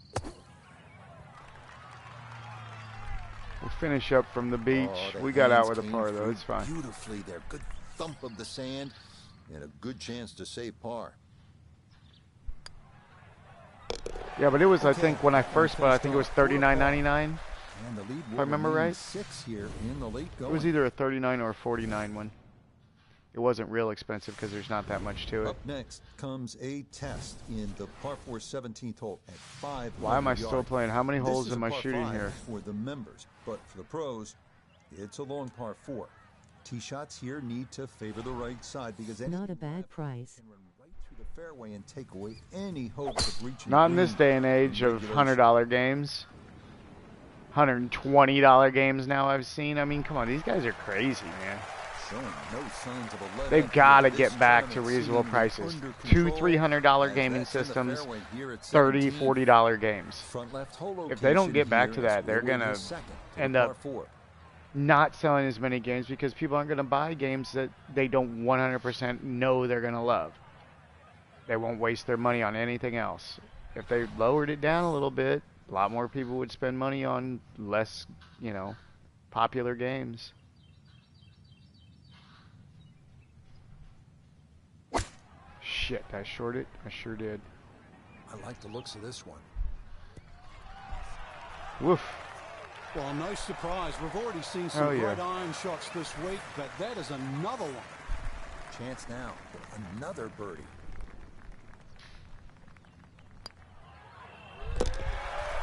Speaker 2: We'll finish up from the beach.
Speaker 4: Oh, the
Speaker 2: We got out
Speaker 4: hands
Speaker 2: with a
Speaker 4: came
Speaker 2: par though.
Speaker 4: through
Speaker 2: It's fine.
Speaker 4: Beautifully there. Good thump of the sand and a good chance to save par.
Speaker 2: Yeah, but it was, I
Speaker 4: Okay,
Speaker 2: think, when I first played, I think it was $39.99.
Speaker 4: And the lead
Speaker 2: If I remember right.
Speaker 4: 6 here in the late
Speaker 2: It
Speaker 4: going.
Speaker 2: was either a 39 or a 49 one. It wasn't real expensive because there's not that much to it.
Speaker 4: Up next comes a test in the par 4 17th hole at 5.
Speaker 2: Why am I still playing? How many holes am I shooting here?
Speaker 4: For the members, but for the pros, it's a long par 4. Tee shots here need to favor the right side because any
Speaker 1: Not a bad price.
Speaker 4: can run right through the fairway and take away any hopes of reaching.
Speaker 2: Not
Speaker 4: the
Speaker 2: in this
Speaker 4: green
Speaker 2: day and age of
Speaker 4: regulation.
Speaker 2: $100 games. $120 games now I've seen. I mean, come on, these guys are crazy, man.
Speaker 4: Showing no signs of a let
Speaker 2: They've
Speaker 4: up
Speaker 2: got to
Speaker 4: here.
Speaker 2: get
Speaker 4: This
Speaker 2: back to
Speaker 4: tournament
Speaker 2: reasonable
Speaker 4: seemingly
Speaker 2: prices.
Speaker 4: under
Speaker 2: Two
Speaker 4: control,
Speaker 2: $300
Speaker 4: as
Speaker 2: gaming
Speaker 4: that's in the
Speaker 2: systems,
Speaker 4: fairway here at
Speaker 2: 30
Speaker 4: 17.
Speaker 2: $40 games.
Speaker 4: Front left hole
Speaker 2: If they don't
Speaker 4: location
Speaker 2: get back
Speaker 4: here
Speaker 2: to that,
Speaker 4: as
Speaker 2: they're
Speaker 4: Woodward
Speaker 2: gonna
Speaker 4: is second to the
Speaker 2: end
Speaker 4: par
Speaker 2: up
Speaker 4: 4.
Speaker 2: Not selling as many games because people aren't going to buy games that they don't 100% know they're going to love. They won't waste their money on anything else. If they lowered it down a little bit, a lot more people would spend money on less, popular games. Shit, I shorted? I sure did.
Speaker 4: I like the looks of this one.
Speaker 2: Woof.
Speaker 5: Well, no surprise. We've already seen some
Speaker 2: Hell yeah.
Speaker 5: great iron shots this week, but that is another one.
Speaker 4: Chance now for another birdie.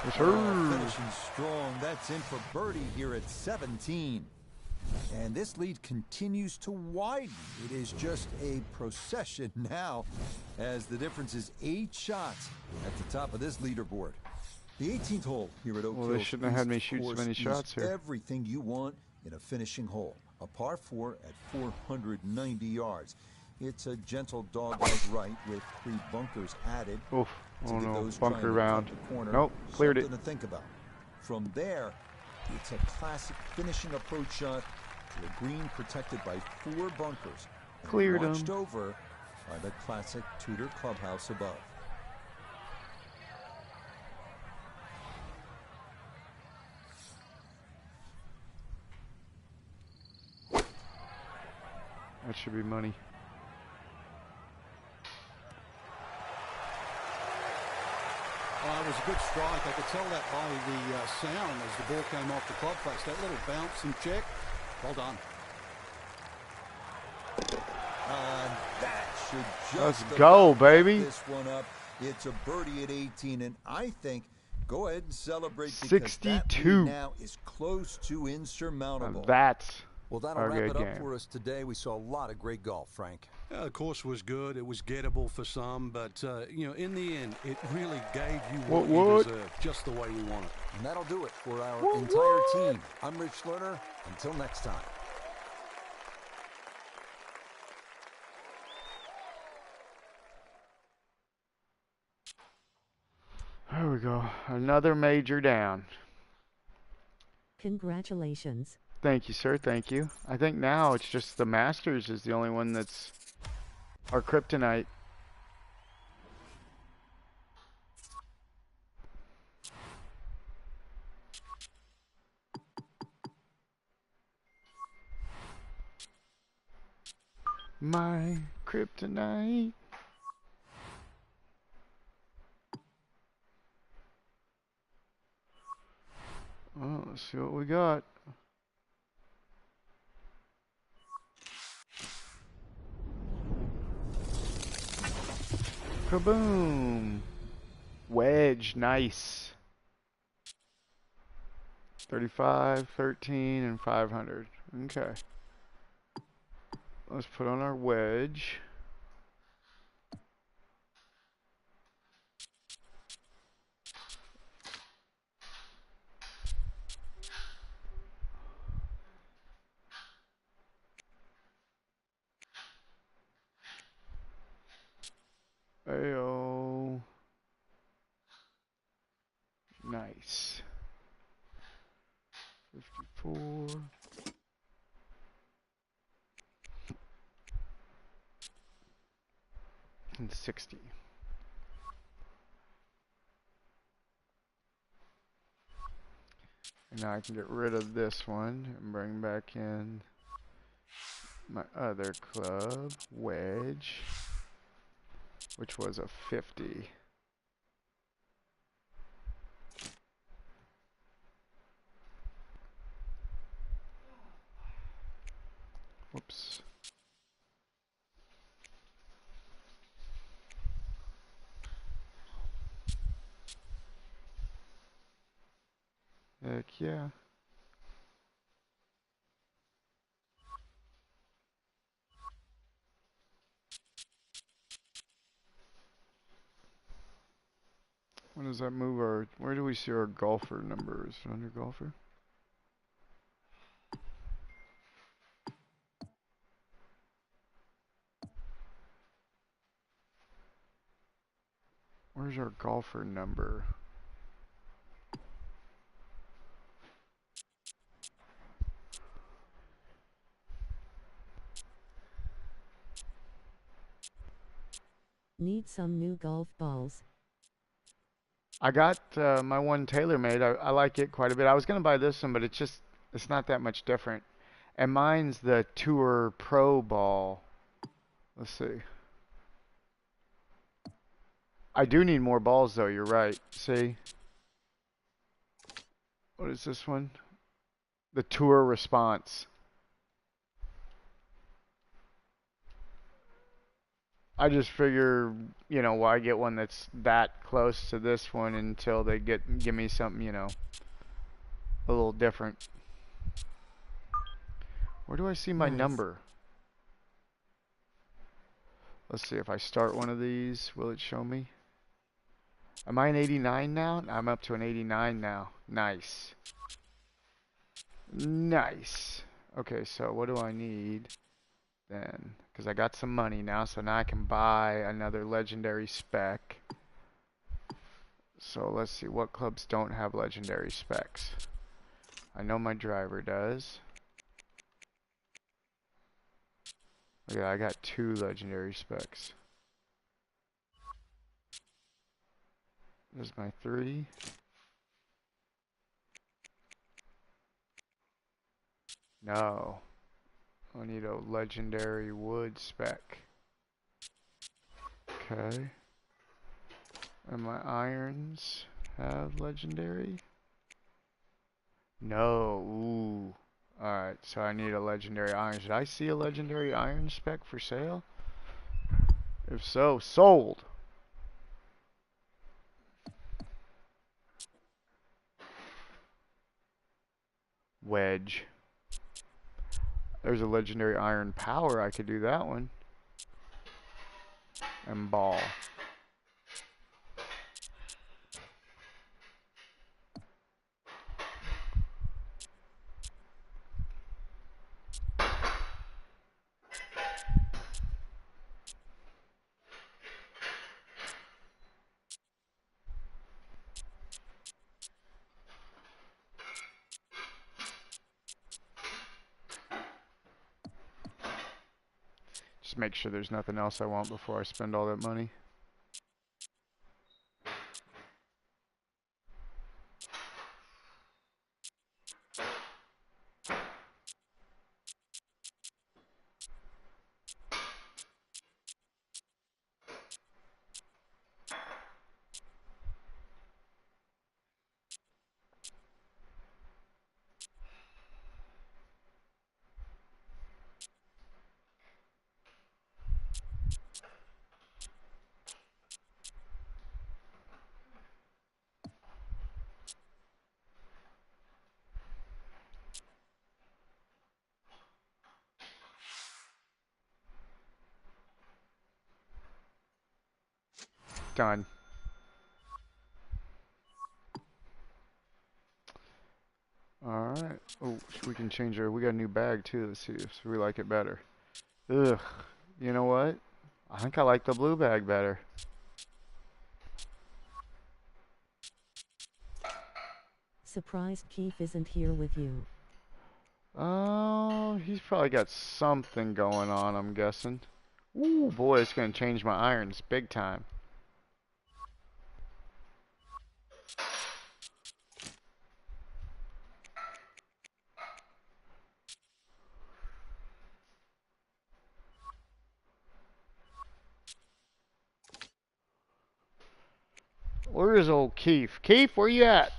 Speaker 2: Yes,
Speaker 4: Oh,
Speaker 2: sir.
Speaker 4: finishing strong. That's in for birdie here at 17. And this lead continues to widen. It is just a procession now as the difference is 8 shots at the top of this leaderboard. The 18th hole here at Oak
Speaker 2: Well, they
Speaker 4: Hills
Speaker 2: shouldn't have had
Speaker 4: East
Speaker 2: me shoot so
Speaker 4: course
Speaker 2: many
Speaker 4: is
Speaker 2: shots here.
Speaker 4: everything you want in a finishing hole. A par 4 at 490 yards. It's a gentle dog-leg right with 3 bunkers added.
Speaker 2: Oof.
Speaker 4: To
Speaker 2: Oh
Speaker 4: get
Speaker 2: no,
Speaker 4: those trying
Speaker 2: bunker
Speaker 4: to
Speaker 2: round.
Speaker 4: cut the corner.
Speaker 2: Nope, cleared it.
Speaker 4: Something to think about. From there, it's a classic finishing approach shot to a green protected by 4 bunkers. And
Speaker 2: Cleared 'em.
Speaker 4: watched over by the classic Tudor clubhouse above.
Speaker 2: That should be money.
Speaker 5: Oh, it was a good strike. I could tell that by the sound as the ball came off the club face. That little bounce and check. Well done.
Speaker 4: That should
Speaker 2: Let's
Speaker 4: just
Speaker 2: go,
Speaker 4: about
Speaker 2: baby.
Speaker 4: wrap this one up. It's a birdie at 18, and I think go ahead and celebrate because that
Speaker 2: 62.
Speaker 4: lead now is close to insurmountable.
Speaker 2: That's
Speaker 4: Well, that'll
Speaker 2: a
Speaker 4: wrap
Speaker 2: good
Speaker 4: it up
Speaker 2: game.
Speaker 4: for us today. We saw a lot of great golf, Frank.
Speaker 5: Yeah, the course was good. It was gettable for some, but in the end, it really gave you what you
Speaker 2: What?
Speaker 5: deserve, just the way you want it.
Speaker 4: And that'll do it for our entire team. I'm Rich Lerner. Until next time.
Speaker 2: There we go. Another major down.
Speaker 1: Congratulations.
Speaker 2: Thank you, sir. Thank you. I think now it's just the Masters is the only one that's our kryptonite. My kryptonite. Oh, let's see what we got. Kaboom! Wedge, nice. 35, 13, and 500. Okay. Let's put on our wedge. Ayo. Nice. 54. And 60. And now I can get rid of this one and bring back in my other club, wedge, which was a 50. Whoops. Heck yeah. When does that move our, where do we see our golfer numbers? Under golfer? Where's our golfer number?
Speaker 1: Need some new golf balls.
Speaker 2: I got my one TaylorMade. I like it quite a bit. I was going to buy this one, but it's not that much different. And mine's the Tour Pro ball. Let's see. I do need more balls though, you're right. See? What is this one? The Tour Response. I just figure, you know, why get one that's that close to this one until they give me something, you know, a little different. Where do I see my
Speaker 1: Nice.
Speaker 2: number? Let's see, if I start one of these, will it show me? Am I an 89 now? I'm up to an 89 now. Nice. Nice. Okay, so what do I need then? Because I got some money now, so now I can buy another legendary spec. So let's see, what clubs don't have legendary specs? I know my driver does. Okay, I got 2 legendary specs. There's my 3. No. I need a legendary wood spec. Okay. And my irons have legendary? No. Ooh. Alright, so I need a legendary iron. Should I see a legendary iron spec for sale? If so, sold. Wedge. There's a legendary iron power. I could do that one. And ball. Just make sure there's nothing else I want before I spend all that money. done. Alright. Oh, we can change our... We got a new bag, too. Let's see if we like it better. Ugh. You know what? I think I like the blue bag better.
Speaker 1: Surprised Keith isn't here with you.
Speaker 2: Oh, he's probably got something going on, I'm guessing. Ooh, boy, it's going to change my irons big time. Where is old Keith? Keith, where you at?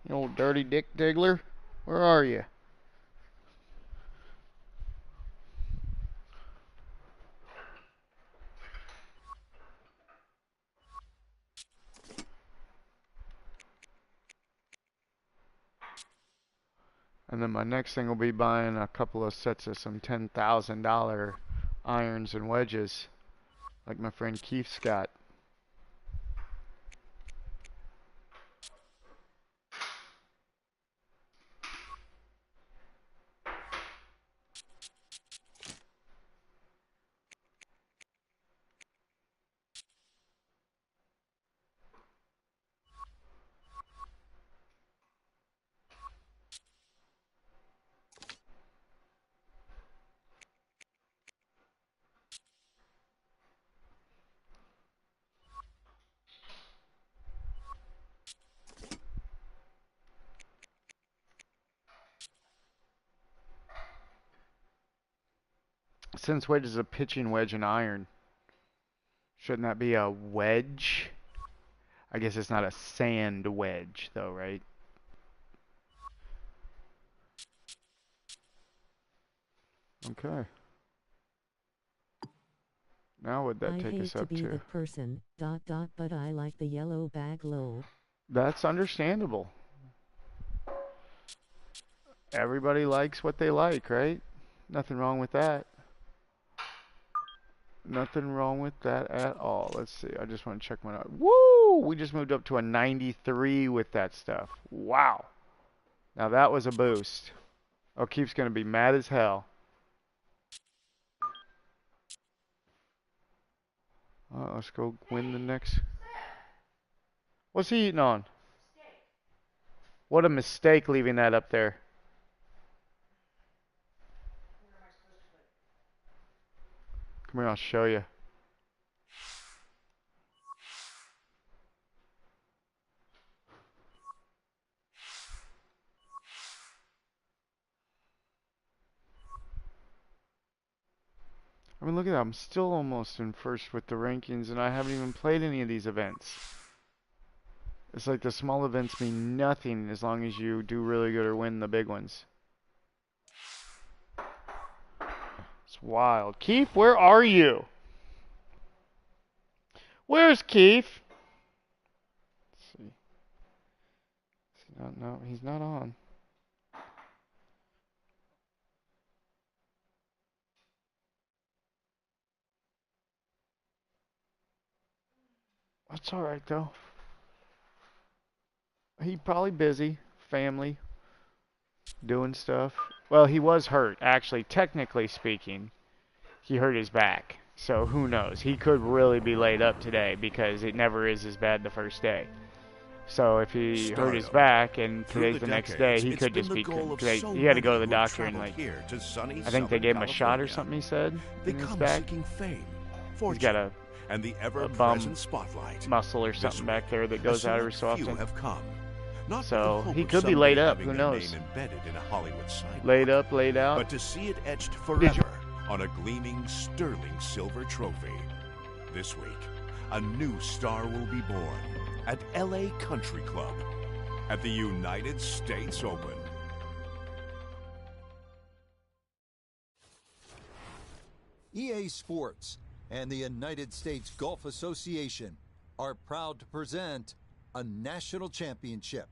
Speaker 2: You old dirty dick diggler? Where are you? And then my next thing will be buying a couple of sets of some $10,000 irons and wedges, like my friend Keith Scott. Since wedge is a pitching wedge and iron, shouldn't that be a wedge? I guess it's not a sand wedge, though, right? Okay. Now what'd that take us up
Speaker 1: I hate to be
Speaker 2: to?
Speaker 1: the person, but I like the yellow bag low.
Speaker 2: That's understandable. Everybody likes what they like, right? Nothing wrong with that. Nothing wrong with that at all. Let's see. I just want to check one out. Woo! We just moved up to a 93 with that stuff. Wow. Now that was a boost. O'Keefe's going to be mad as hell. Let's go win the next. What's he eating on? What a mistake leaving that up there. Come here, I'll show you. I mean, look at that. I'm still almost in first with the rankings, and I haven't even played any of these events. It's like the small events mean nothing as long as you do really good or win the big ones. It's wild. Keith, where are you? Where's Keith? Let's see. No, he's not on. That's alright though. He probably busy, family, doing stuff. Well, he was hurt, actually, technically speaking. He hurt his back. So who knows? He could really be laid up today because it never is as bad the first day. So if he hurt his back and today's the next day, he could just be... He had to go to the doctor and I think they gave him a shot or something, he said, in his back. He's got a bum muscle or something back there that goes out every so often. So he could be laid up, who knows? Laid up, laid out.
Speaker 3: But to see it etched forever on a gleaming sterling silver trophy. This week, a new star will be born at LA Country Club at the United States Open.
Speaker 4: EA Sports and the United States Golf Association are proud to present a national championship.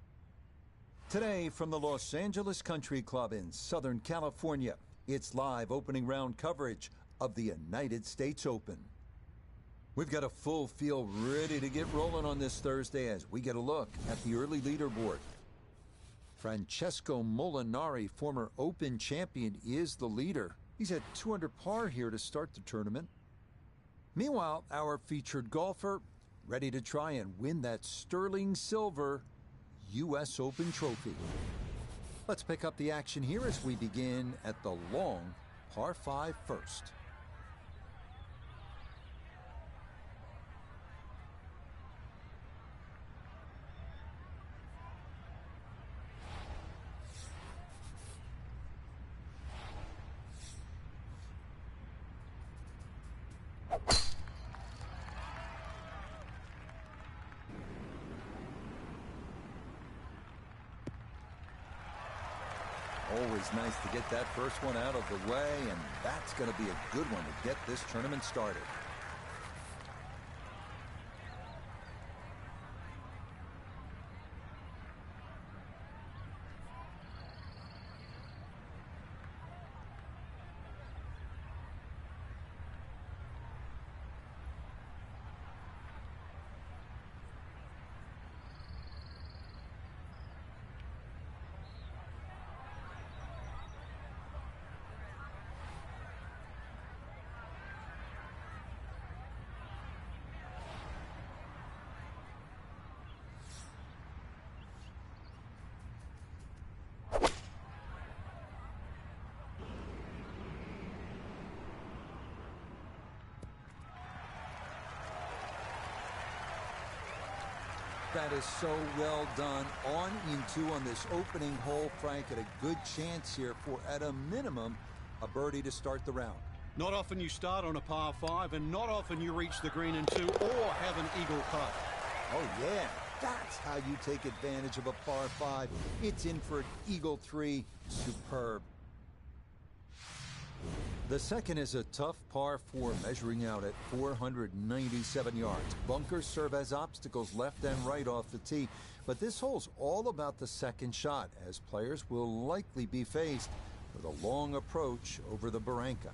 Speaker 4: Today, from the Los Angeles Country Club in Southern California, it's live opening round coverage of the United States Open. We've got a full field ready to get rolling on this Thursday as we get a look at the early leaderboard. Francesco Molinari, former Open champion, is the leader. He's at 2 under par here to start the tournament. Meanwhile, our featured golfer ready to try and win that sterling silver U.S. Open trophy. Let's pick up the action here as we begin at the long par 5 first. Always nice to get that first one out of the way, and that's going to be a good one to get this tournament started. That is so well done. On into on this opening hole, Frank, at a good chance here for, at a minimum, a birdie to start the round.
Speaker 5: Not often you start on a par 5, and not often you reach the green in 2 or have an eagle putt.
Speaker 4: Oh, yeah. That's how you take advantage of a par 5. It's in for an eagle 3. Superb. The second is a tough par 4, measuring out at 497 yards. Bunkers serve as obstacles left and right off the tee, but this hole's all about the second shot, as players will likely be faced with a long approach over the Barranca.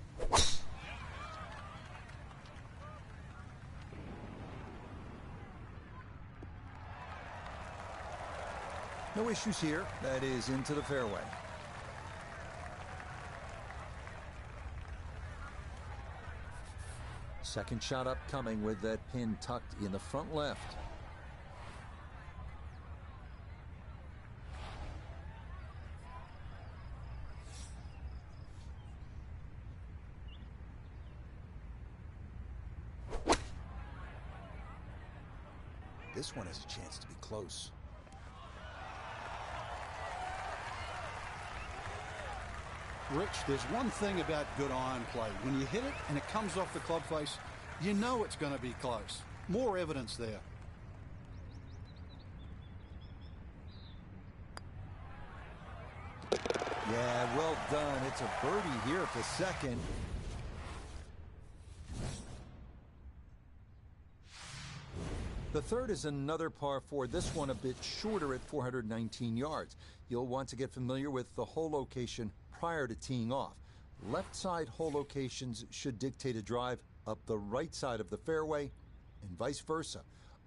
Speaker 4: No issues here. That is into the fairway. Second shot upcoming with that pin tucked in the front left. This one has a chance to be close.
Speaker 5: Rich, there's one thing about good iron play. When you hit it and it comes off the club face, you know it's going to be close. More evidence there.
Speaker 4: Yeah, well done. It's a birdie here at the second. The third is another par 4, this one a bit shorter at 419 yards. You'll want to get familiar with the hole location prior to teeing off. Left side hole locations should dictate a drive up the right side of the fairway and vice versa.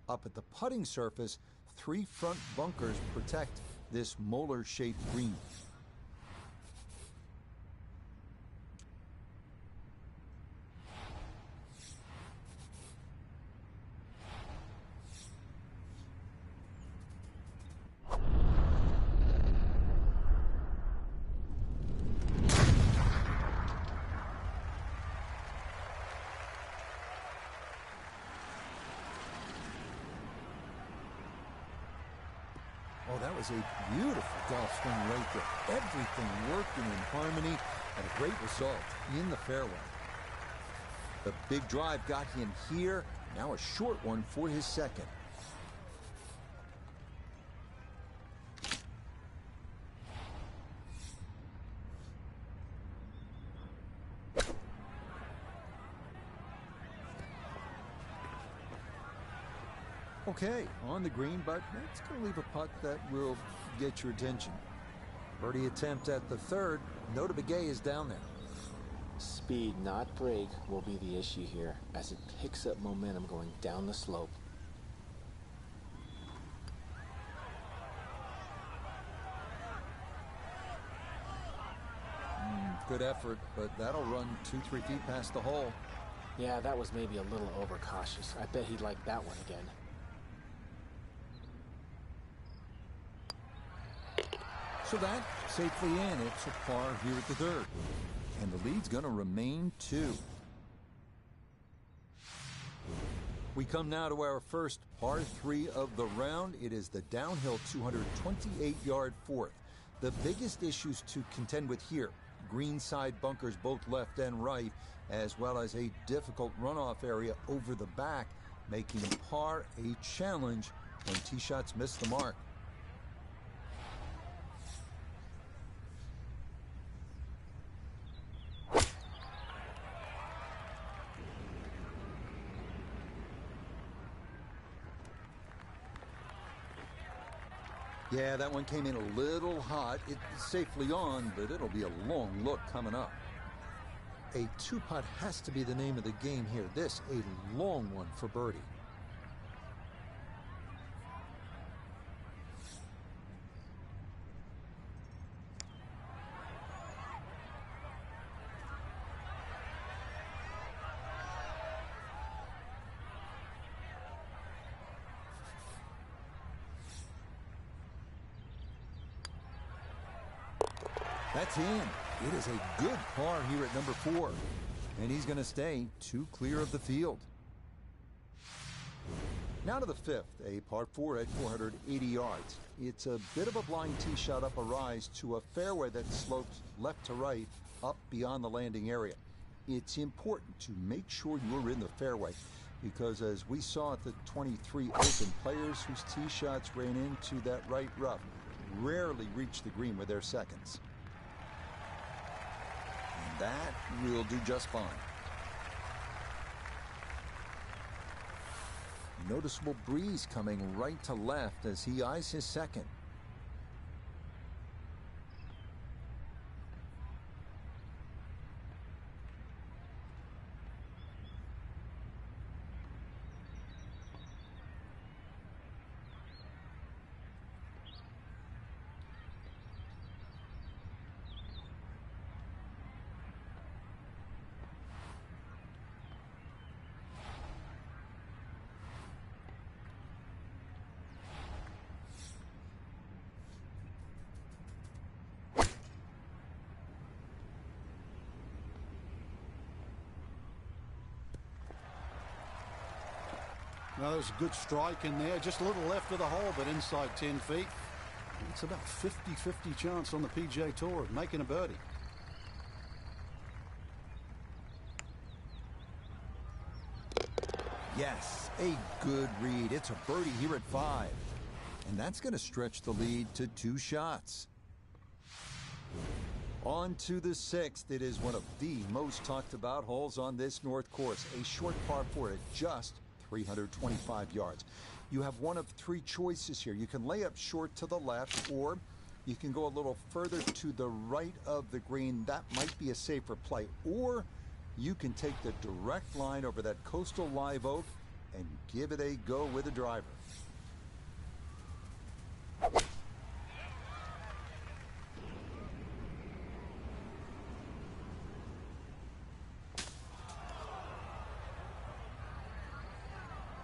Speaker 4: Up at the putting surface, 3 front bunkers protect this molar-shaped green. Oh, that was a beautiful golf swing right there. Everything working in harmony and a great result in the fairway. The big drive got him here. Now a short one for his second. Okay, on the green, but it's going to leave a putt that will get your attention. Birdie attempt at the third. Nota Begay is down there.
Speaker 7: Speed, not break, will be the issue here as it picks up momentum going down the slope.
Speaker 4: Good effort, but that'll run 2-3 feet past the hole.
Speaker 7: Yeah, that was maybe a little overcautious. I bet he'd like that one again.
Speaker 4: So that safely in. It's a par here at the third. And the lead's going to remain 2. We come now to our first par 3 of the round. It is the downhill 228-yard fourth. The biggest issues to contend with here: greenside bunkers both left and right, as well as a difficult runoff area over the back, making par a challenge when tee shots miss the mark. Yeah, that one came in a little hot. It's safely on, but it'll be a long look coming up. A 2-putt has to be the name of the game here. This, a long one for birdie. That's in. It is a good par here at number 4. And he's going to stay 2 clear of the field. Now to the 5th, a par 4 at 480 yards. It's a bit of a blind tee shot up a rise to a fairway that slopes left to right up beyond the landing area. It's important to make sure you're in the fairway, because as we saw at the 23 Open, players whose tee shots ran into that right rough rarely reach the green with their seconds. That will do just fine. Noticeable breeze coming right to left as he eyes his second.
Speaker 5: Now, there's a good strike in there, just a little left of the hole, but inside 10 feet. It's about 50-50 chance on the PGA Tour of making a birdie.
Speaker 4: Yes, a good read. It's a birdie here at 5. And that's going to stretch the lead to 2 shots. On to the 6th. It is one of the most talked about holes on this North Course. A short par 4 at just 325 yards. You have one of 3 choices here. You can lay up short to the left, or you can go a little further to the right of the green. That might be a safer play. Or you can take the direct line over that coastal live oak and give it a go with a driver.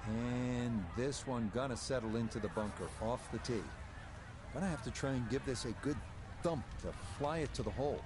Speaker 4: And this one gonna settle into the bunker off the tee. Gonna have to try and give this a good thump to fly it to the hole.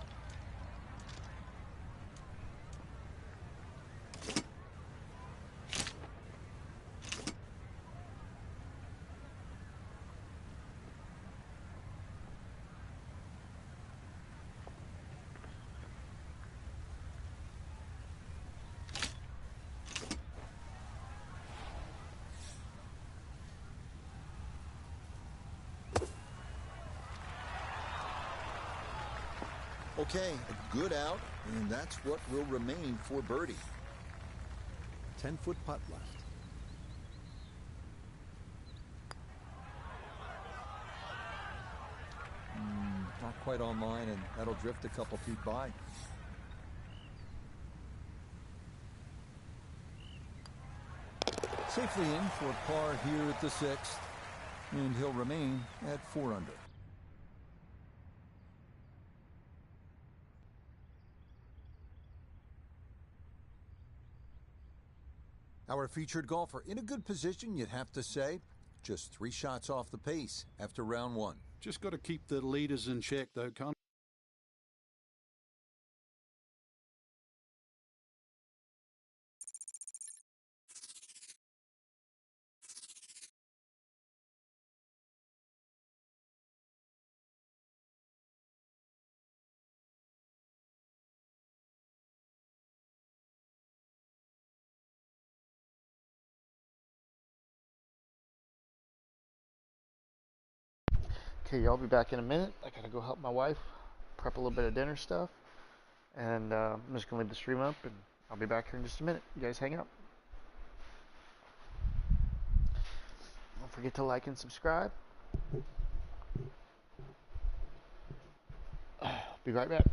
Speaker 4: Okay, a good out, and that's what will remain for birdie. 10-foot putt left. Not quite on line, and that'll drift a couple feet by. Safely in for par here at the 6th, and he'll remain at 4 under. Our featured golfer in a good position, you'd have to say. Just 3 shots off the pace after round 1.
Speaker 5: Just got to keep the leaders in check, though, can't
Speaker 2: Okay, y'all be back in a minute. I gotta go help my wife prep a little bit of dinner stuff. And I'm just gonna leave the stream up and I'll be back here in just a minute. You guys hang out. Don't forget to like and subscribe. Be right back.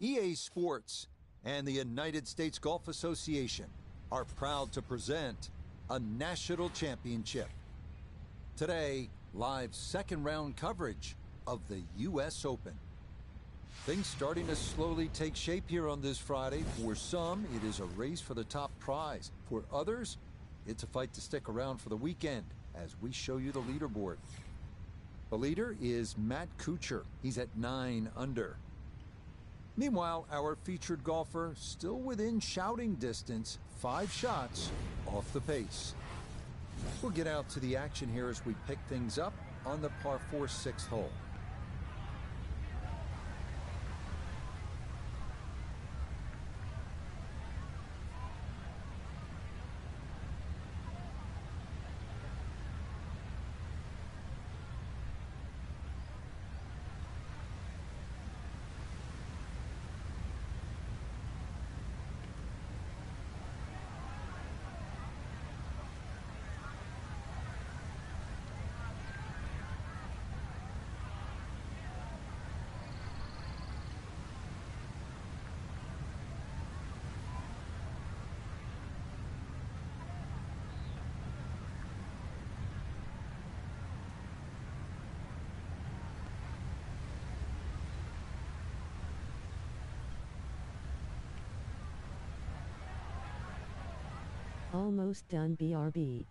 Speaker 4: EA Sports and the United States Golf Association are proud to present a national championship. Today, live second round coverage of the U.S. Open. Things starting to slowly take shape here on this Friday. For some, it is a race for the top prize. For others, it's a fight to stick around for the weekend as we show you the leaderboard. The leader is Matt Kuchar. He's at 9 under. Meanwhile, our featured golfer still within shouting distance, 5 shots off the pace. We'll get out to the action here as we pick things up on the par 4 6th hole.
Speaker 1: Almost done, BRB.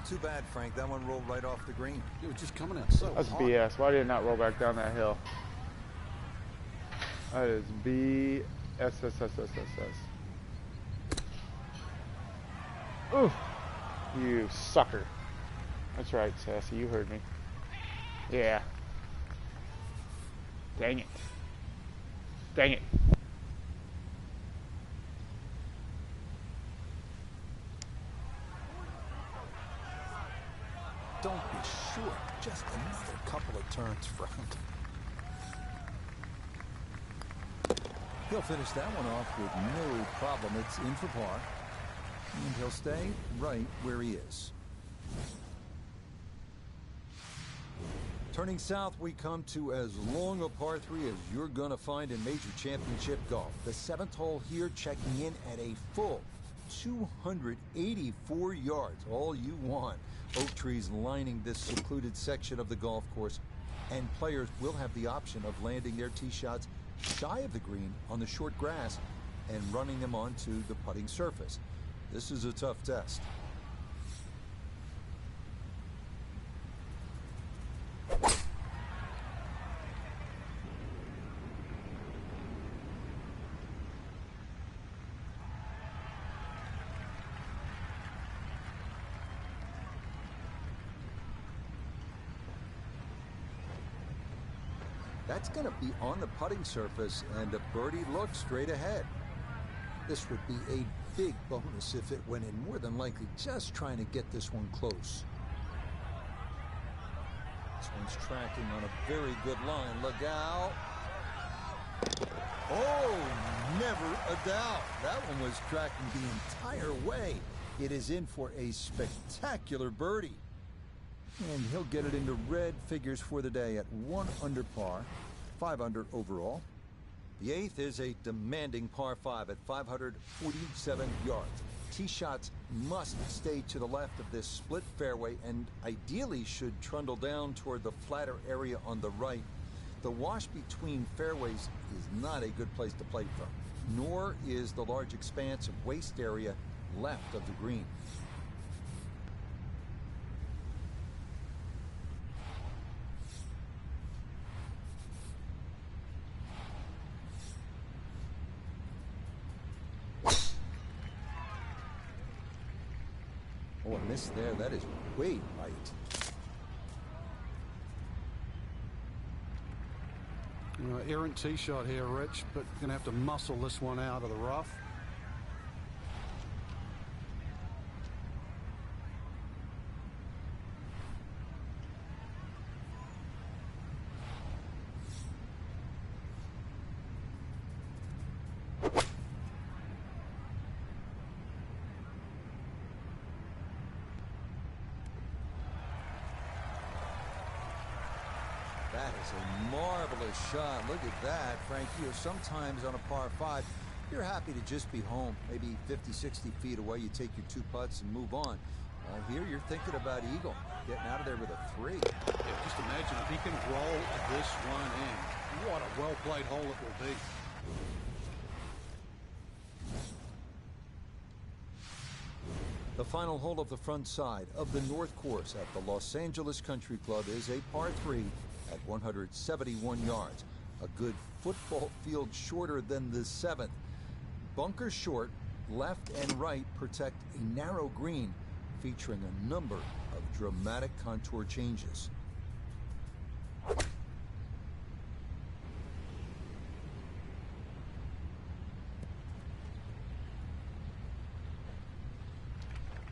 Speaker 4: Too bad, Frank. That one rolled right off the green.
Speaker 5: It was just coming out so
Speaker 2: That's
Speaker 5: hot.
Speaker 2: BS. Why did it not roll back down that hill? That is BSSSSSS. Ooh, you sucker. That's right, Sassy. You heard me. Yeah. Dang it. Dang it.
Speaker 4: Don't be short. Just another couple of turns, Frank. He'll finish that one off with no problem. It's in for par. And he'll stay right where he is. Turning south, we come to as long a par 3 as you're going to find in major championship golf. The 7th hole here checking in at a full 284 yards. All you want. Oak trees lining this secluded section of the golf course, and players will have the option of landing their tee shots shy of the green on the short grass and running them onto the putting surface. This is a tough test. That's going to be on the putting surface, and a birdie looks straight ahead. This would be a big bonus if it went in, more than likely just trying to get this one close. This one's tracking on a very good line. Look out. Oh, never a doubt. That one was tracking the entire way. It is in for a spectacular birdie. And he'll get it into red figures for the day at 1 under par, 5 under overall. The 8th is a demanding par 5 at 547 yards. Tee shots must stay to the left of this split fairway and ideally should trundle down toward the flatter area on the right. The wash between fairways is not a good place to play from, nor is the large expanse of waste area left of the green. Oh, a miss there. That is way right.
Speaker 5: Errant tee shot here, Rich, but going to have to muscle this one out of the rough.
Speaker 4: That is a marvelous shot. Look at that, Frank. Sometimes on a par 5, you're happy to just be home. Maybe 50, 60 feet away, you take your 2 putts and move on. Here you're thinking about eagle, getting out of there with a 3.
Speaker 5: Yeah, just imagine if he can roll this one in. What a well-played hole it will be.
Speaker 4: The final hole of the front side of the North Course at the Los Angeles Country Club is a par 3 at 171 yards. A good football field shorter than the 7th. Bunker short, left and right protect a narrow green featuring a number of dramatic contour changes.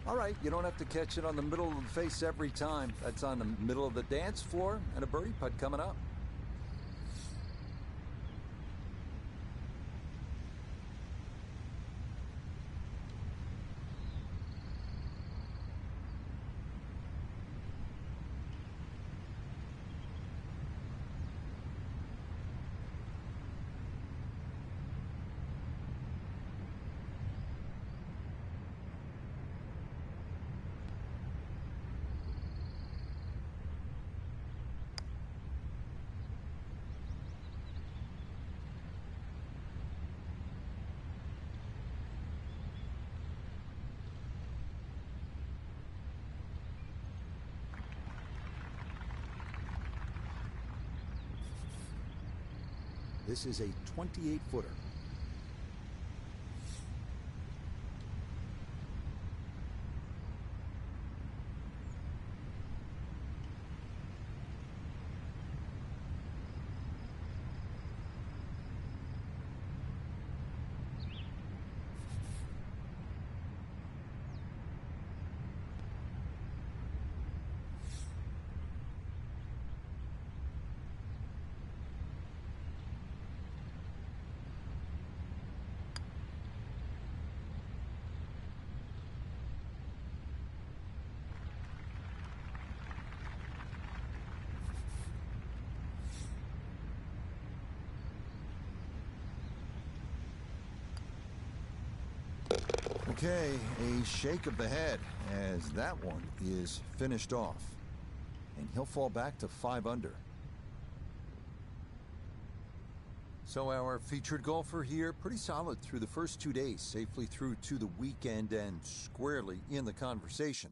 Speaker 4: All right, you don't have to catch it on the middle of the face every time. That's on the middle of the dance floor, and a birdie putt coming up. This is a 28-footer. Okay, a shake of the head as that one is finished off. And he'll fall back to 5 under. So our featured golfer here, pretty solid through the first 2 days, safely through to the weekend and squarely in the conversation.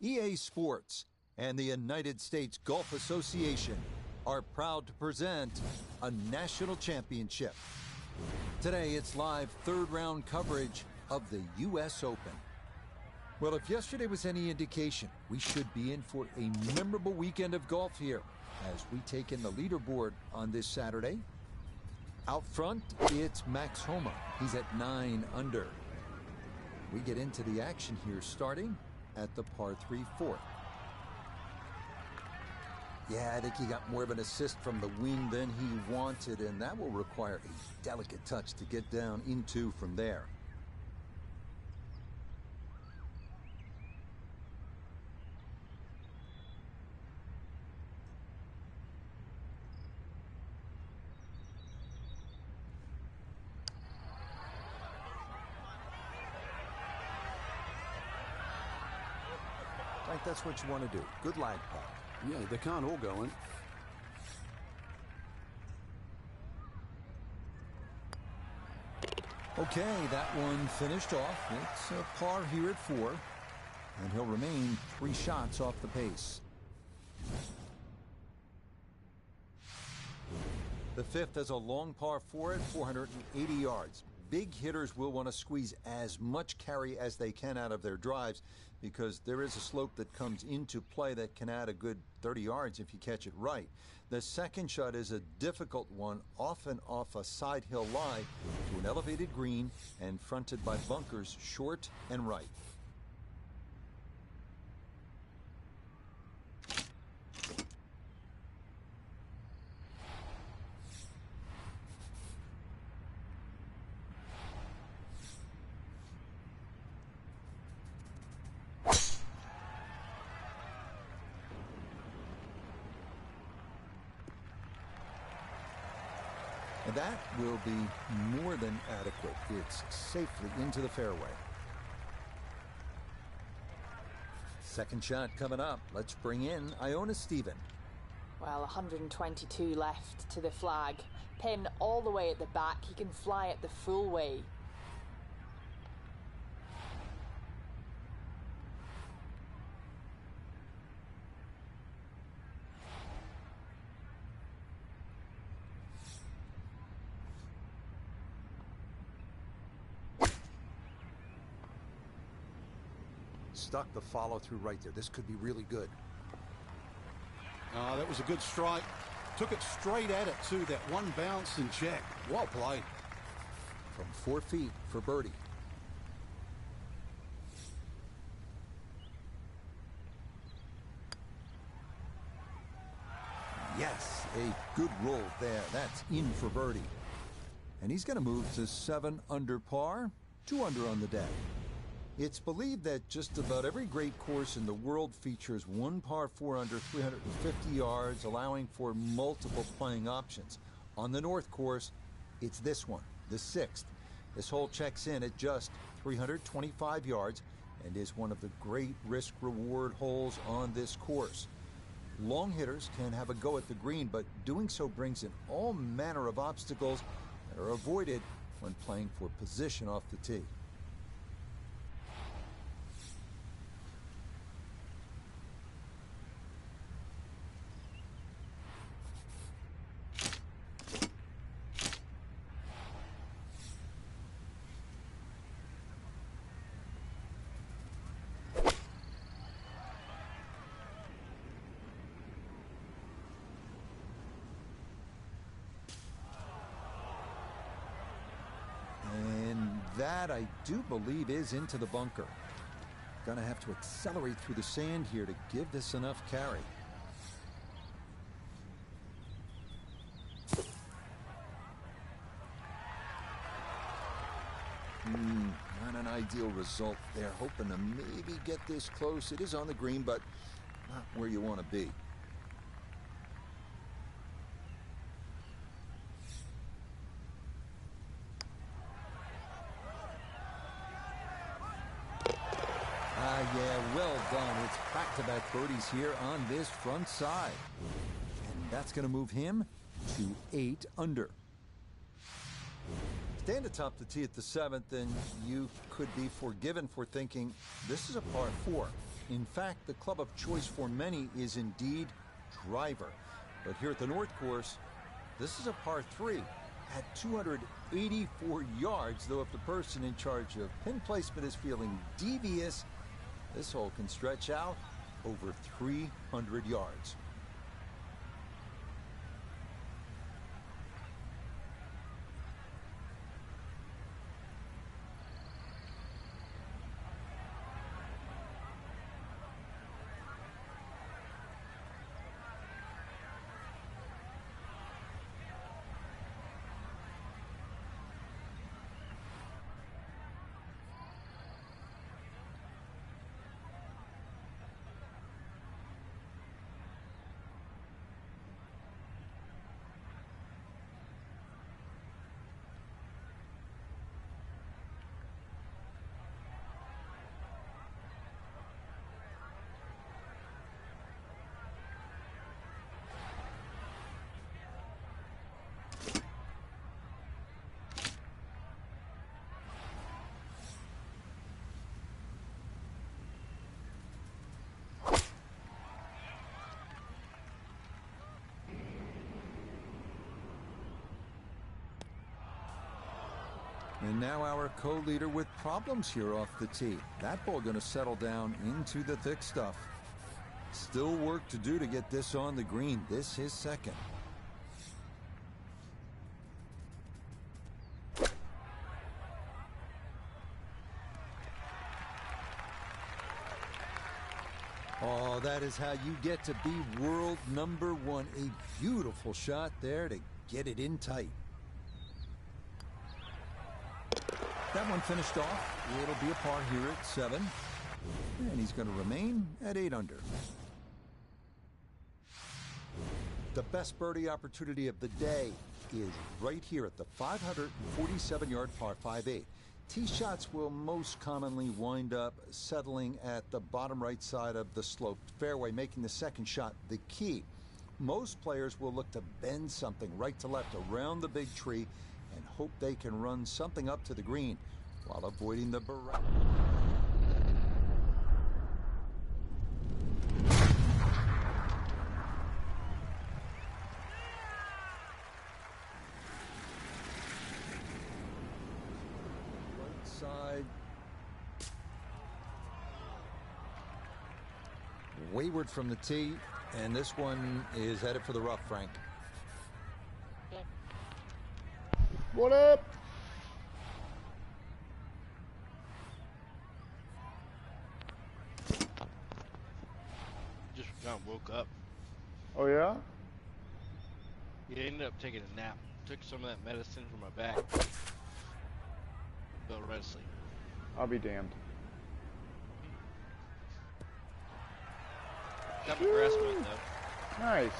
Speaker 4: EA Sports and the United States Golf Association are proud to present a national championship. Today, it's live third-round coverage of the U.S. Open. Well, if yesterday was any indication, we should be in for a memorable weekend of golf here as we take in the leaderboard on this Saturday. Out front, it's Max Homa. He's at 9 under. We get into the action here starting at the par 3 fourth. Yeah, I think he got more of an assist from the wind than he wanted, and that will require a delicate touch to get down into from there. I think that's what you want to do. Good lag putt.
Speaker 5: Yeah, they can't all go in.
Speaker 4: Okay, that one finished off. It's a par here at 4, and he'll remain 3 shots off the pace. The 5th has a long par 4 at 480 yards. Big hitters will want to squeeze as much carry as they can out of their drives because there is a slope that comes into play that can add a good 30 yards if you catch it right. The second shot is a difficult one, often off a side hill lie to an elevated green and fronted by bunkers short and right. And that will be more than adequate. It's safely into the fairway. Second shot coming up. Let's bring in Iona Stephen.
Speaker 6: Well, 122 left to the flag. Pin all the way at the back. He can fly it the full way.
Speaker 4: Stuck the follow through right there. This could be really good.
Speaker 5: Oh, that was a good strike. Took it straight at it, too. That one bounce and check. Well played.
Speaker 4: From 4 feet for birdie. Yes, a good roll there. That's in for birdie. And he's going to move to 7 under par, 2 under on the day. It's believed that just about every great course in the world features one par 4 under 350 yards, allowing for multiple playing options. On the North Course, it's this one, the 6th. This hole checks in at just 325 yards and is one of the great risk-reward holes on this course. Long hitters can have a go at the green, but doing so brings in all manner of obstacles that are avoided when playing for position off the tee. That, I do believe, is into the bunker. Gonna have to accelerate through the sand here to give this enough carry. Not an ideal result there. Hoping to maybe get this close. It is on the green, but not where you want to be. Yeah, well done. It's back-to-back birdies here on this front side. And that's going to move him to 8 under. Stand atop the tee at the 7th, and you could be forgiven for thinking this is a par 4. In fact, the club of choice for many is indeed driver. But here at the North Course, this is a par 3 at 284 yards, though if the person in charge of pin placement is feeling devious, this hole can stretch out over 300 yards. And now our co-leader with problems here off the tee. That ball going to settle down into the thick stuff. Still work to do to get this on the green. This is second. Oh, that is how you get to be world number 1. A beautiful shot there to get it in tight. That one finished off. It'll be a par here at 7. And he's going to remain at 8 under. The best birdie opportunity of the day is right here at the 547-yard par 5/8. Tee shots will most commonly wind up settling at the bottom right side of the sloped fairway, making the second shot the key. Most players will look to bend something right to left around the big tree and hope they can run something up to the green while avoiding the barrage. Right side. Wayward from the tee, And this one is headed for the rough, Frank.
Speaker 2: What up?
Speaker 9: Just kind of woke up.
Speaker 2: Oh yeah?
Speaker 9: Yeah, I ended up taking a nap. Took some of that medicine for my back. Fell right asleep.
Speaker 2: I'll be damned.
Speaker 9: Got my grass going though.
Speaker 2: Nice.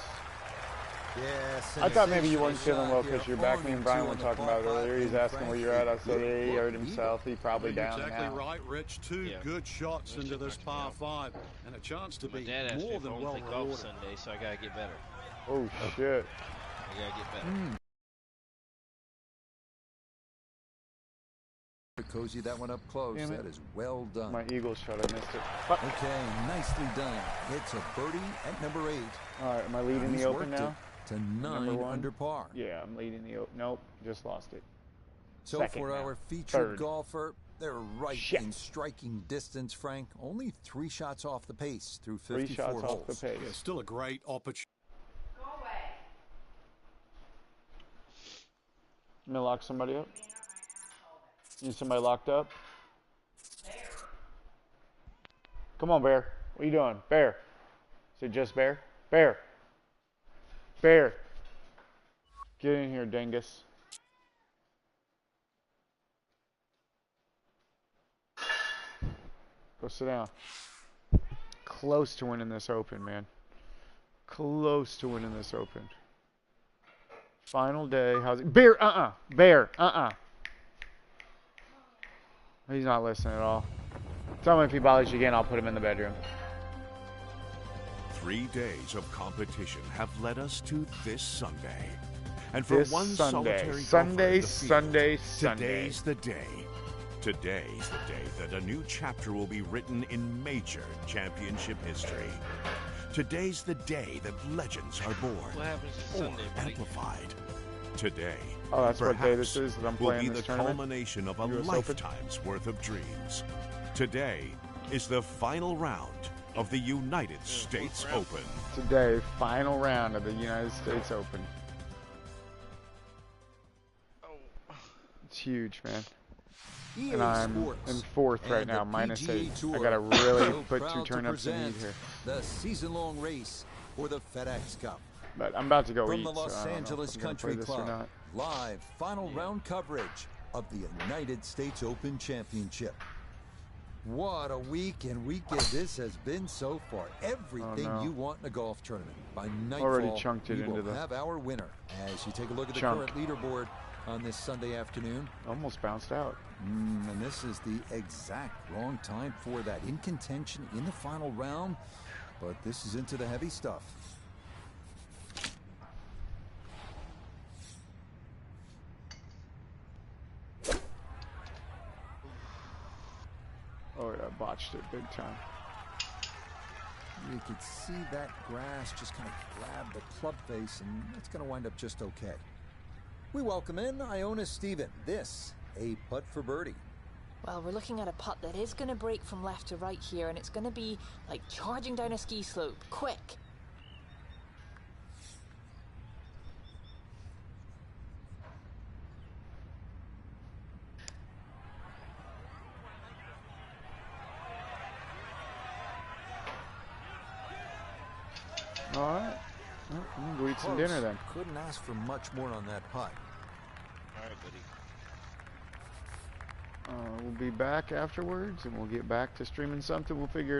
Speaker 4: Yes.
Speaker 2: I thought maybe you weren't feeling well because you're back. Me and Brian were talking about it earlier. He's asking where you're at. I said he hurt himself. He's probably down
Speaker 5: exactly
Speaker 2: now.
Speaker 5: right, Rich. Two good shots into this par 5 and a chance to
Speaker 9: My
Speaker 5: be
Speaker 9: dad asked me
Speaker 5: more
Speaker 9: if I
Speaker 5: than
Speaker 9: want
Speaker 5: well
Speaker 9: to play golf
Speaker 5: rewarded.
Speaker 9: Sunday, so I gotta get better.
Speaker 2: Oh shit.
Speaker 9: I gotta get better.
Speaker 4: Cozy that one up close.
Speaker 2: Damn it.
Speaker 4: That is well done.
Speaker 2: My Eagles shot. I missed it. Fuck.
Speaker 4: Okay, nicely done. It's a birdie at number 8.
Speaker 2: All right, am I leading
Speaker 4: He's
Speaker 2: the open
Speaker 4: worked
Speaker 2: now?
Speaker 4: it to 9
Speaker 2: Number 1?
Speaker 4: under par.
Speaker 2: Yeah, I'm leading the open. Nope, just lost it.
Speaker 4: So
Speaker 2: Second
Speaker 4: for
Speaker 2: now.
Speaker 4: our featured
Speaker 2: Third.
Speaker 4: golfer, they're right
Speaker 2: Shit.
Speaker 4: in striking distance, Frank. Only 3 shots off the pace through
Speaker 2: 3
Speaker 4: 54
Speaker 2: shots
Speaker 4: holes.
Speaker 2: off the pace.
Speaker 5: Yeah, still a great opportunity.
Speaker 2: I'm gonna lock somebody up. Need somebody locked up? Come on, Bear. What are you doing? Bear. Is it just Bear? Bear. Bear. Get in here, dingus. Go sit down. Close to winning this open, man. Close to winning this open. Final day. How's it? Bear, Bear, He's not listening at all. Tell him if he bothers you again, I'll put him in the bedroom.
Speaker 3: 3 days of competition have led us to this Sunday. And for
Speaker 2: This
Speaker 3: one
Speaker 2: Sunday.
Speaker 3: solitary
Speaker 2: Sunday,
Speaker 3: golfer in the
Speaker 2: Sunday,
Speaker 3: field,
Speaker 2: Sunday.
Speaker 3: Today's the day. Today's the day that a new chapter will be written in major championship history. Today's the day that legends are born
Speaker 9: What happens
Speaker 3: or
Speaker 9: Sunday, buddy?
Speaker 3: amplified. Today,
Speaker 2: Oh, that's what day this
Speaker 3: perhaps,
Speaker 2: is that I'm
Speaker 3: will
Speaker 2: playing
Speaker 3: be
Speaker 2: this
Speaker 3: the
Speaker 2: tournament?
Speaker 3: culmination of a
Speaker 2: US Open?
Speaker 3: lifetime's worth of dreams. Today is the final round of the United States Open.
Speaker 2: Today, final round of the United States Open. It's huge, man.
Speaker 4: EA
Speaker 2: And I'm
Speaker 4: Sports
Speaker 2: in fourth right
Speaker 4: and
Speaker 2: now,
Speaker 4: the
Speaker 2: minus
Speaker 4: PGA
Speaker 2: 8. I
Speaker 4: Tour
Speaker 2: gotta really
Speaker 4: so
Speaker 2: put
Speaker 4: proud
Speaker 2: 2
Speaker 4: to
Speaker 2: turnips in
Speaker 4: present
Speaker 2: eat here.
Speaker 4: the season-long race for the FedEx Cup.
Speaker 2: But I'm about to go
Speaker 4: From
Speaker 2: eat,
Speaker 4: the Los
Speaker 2: so I don't know if
Speaker 4: Angeles
Speaker 2: I'm gonna
Speaker 4: Country
Speaker 2: play this or
Speaker 4: Club,
Speaker 2: not.
Speaker 4: live final round coverage of the United States Open Championship. What a week and weekend this has been so far. Everything
Speaker 2: no.
Speaker 4: you want in a golf tournament. By nightfall,
Speaker 2: Already chunked it
Speaker 4: we
Speaker 2: into
Speaker 4: will
Speaker 2: the
Speaker 4: have our winner. As you take a look at the
Speaker 2: chunk.
Speaker 4: current leaderboard on this Sunday afternoon.
Speaker 2: Almost bounced out.
Speaker 4: And this is the exact wrong time for that. In contention in the final round, but this is into the heavy stuff.
Speaker 2: Oh yeah, botched it big time.
Speaker 4: You could see that grass just kind of grab the club face, and it's going to wind up just okay. We welcome in Iona Stephen. This, a putt for birdie.
Speaker 6: Well, we're looking at a putt that is going to break from left to right here, and it's going to be like charging down a ski slope. Quick.
Speaker 2: All right. Well, I'm gonna go eat some
Speaker 4: Close.
Speaker 2: dinner then.
Speaker 4: Couldn't ask for much more on that putt.
Speaker 9: All right, buddy.
Speaker 2: We'll be back afterwards, and we'll get back to streaming something. We'll figure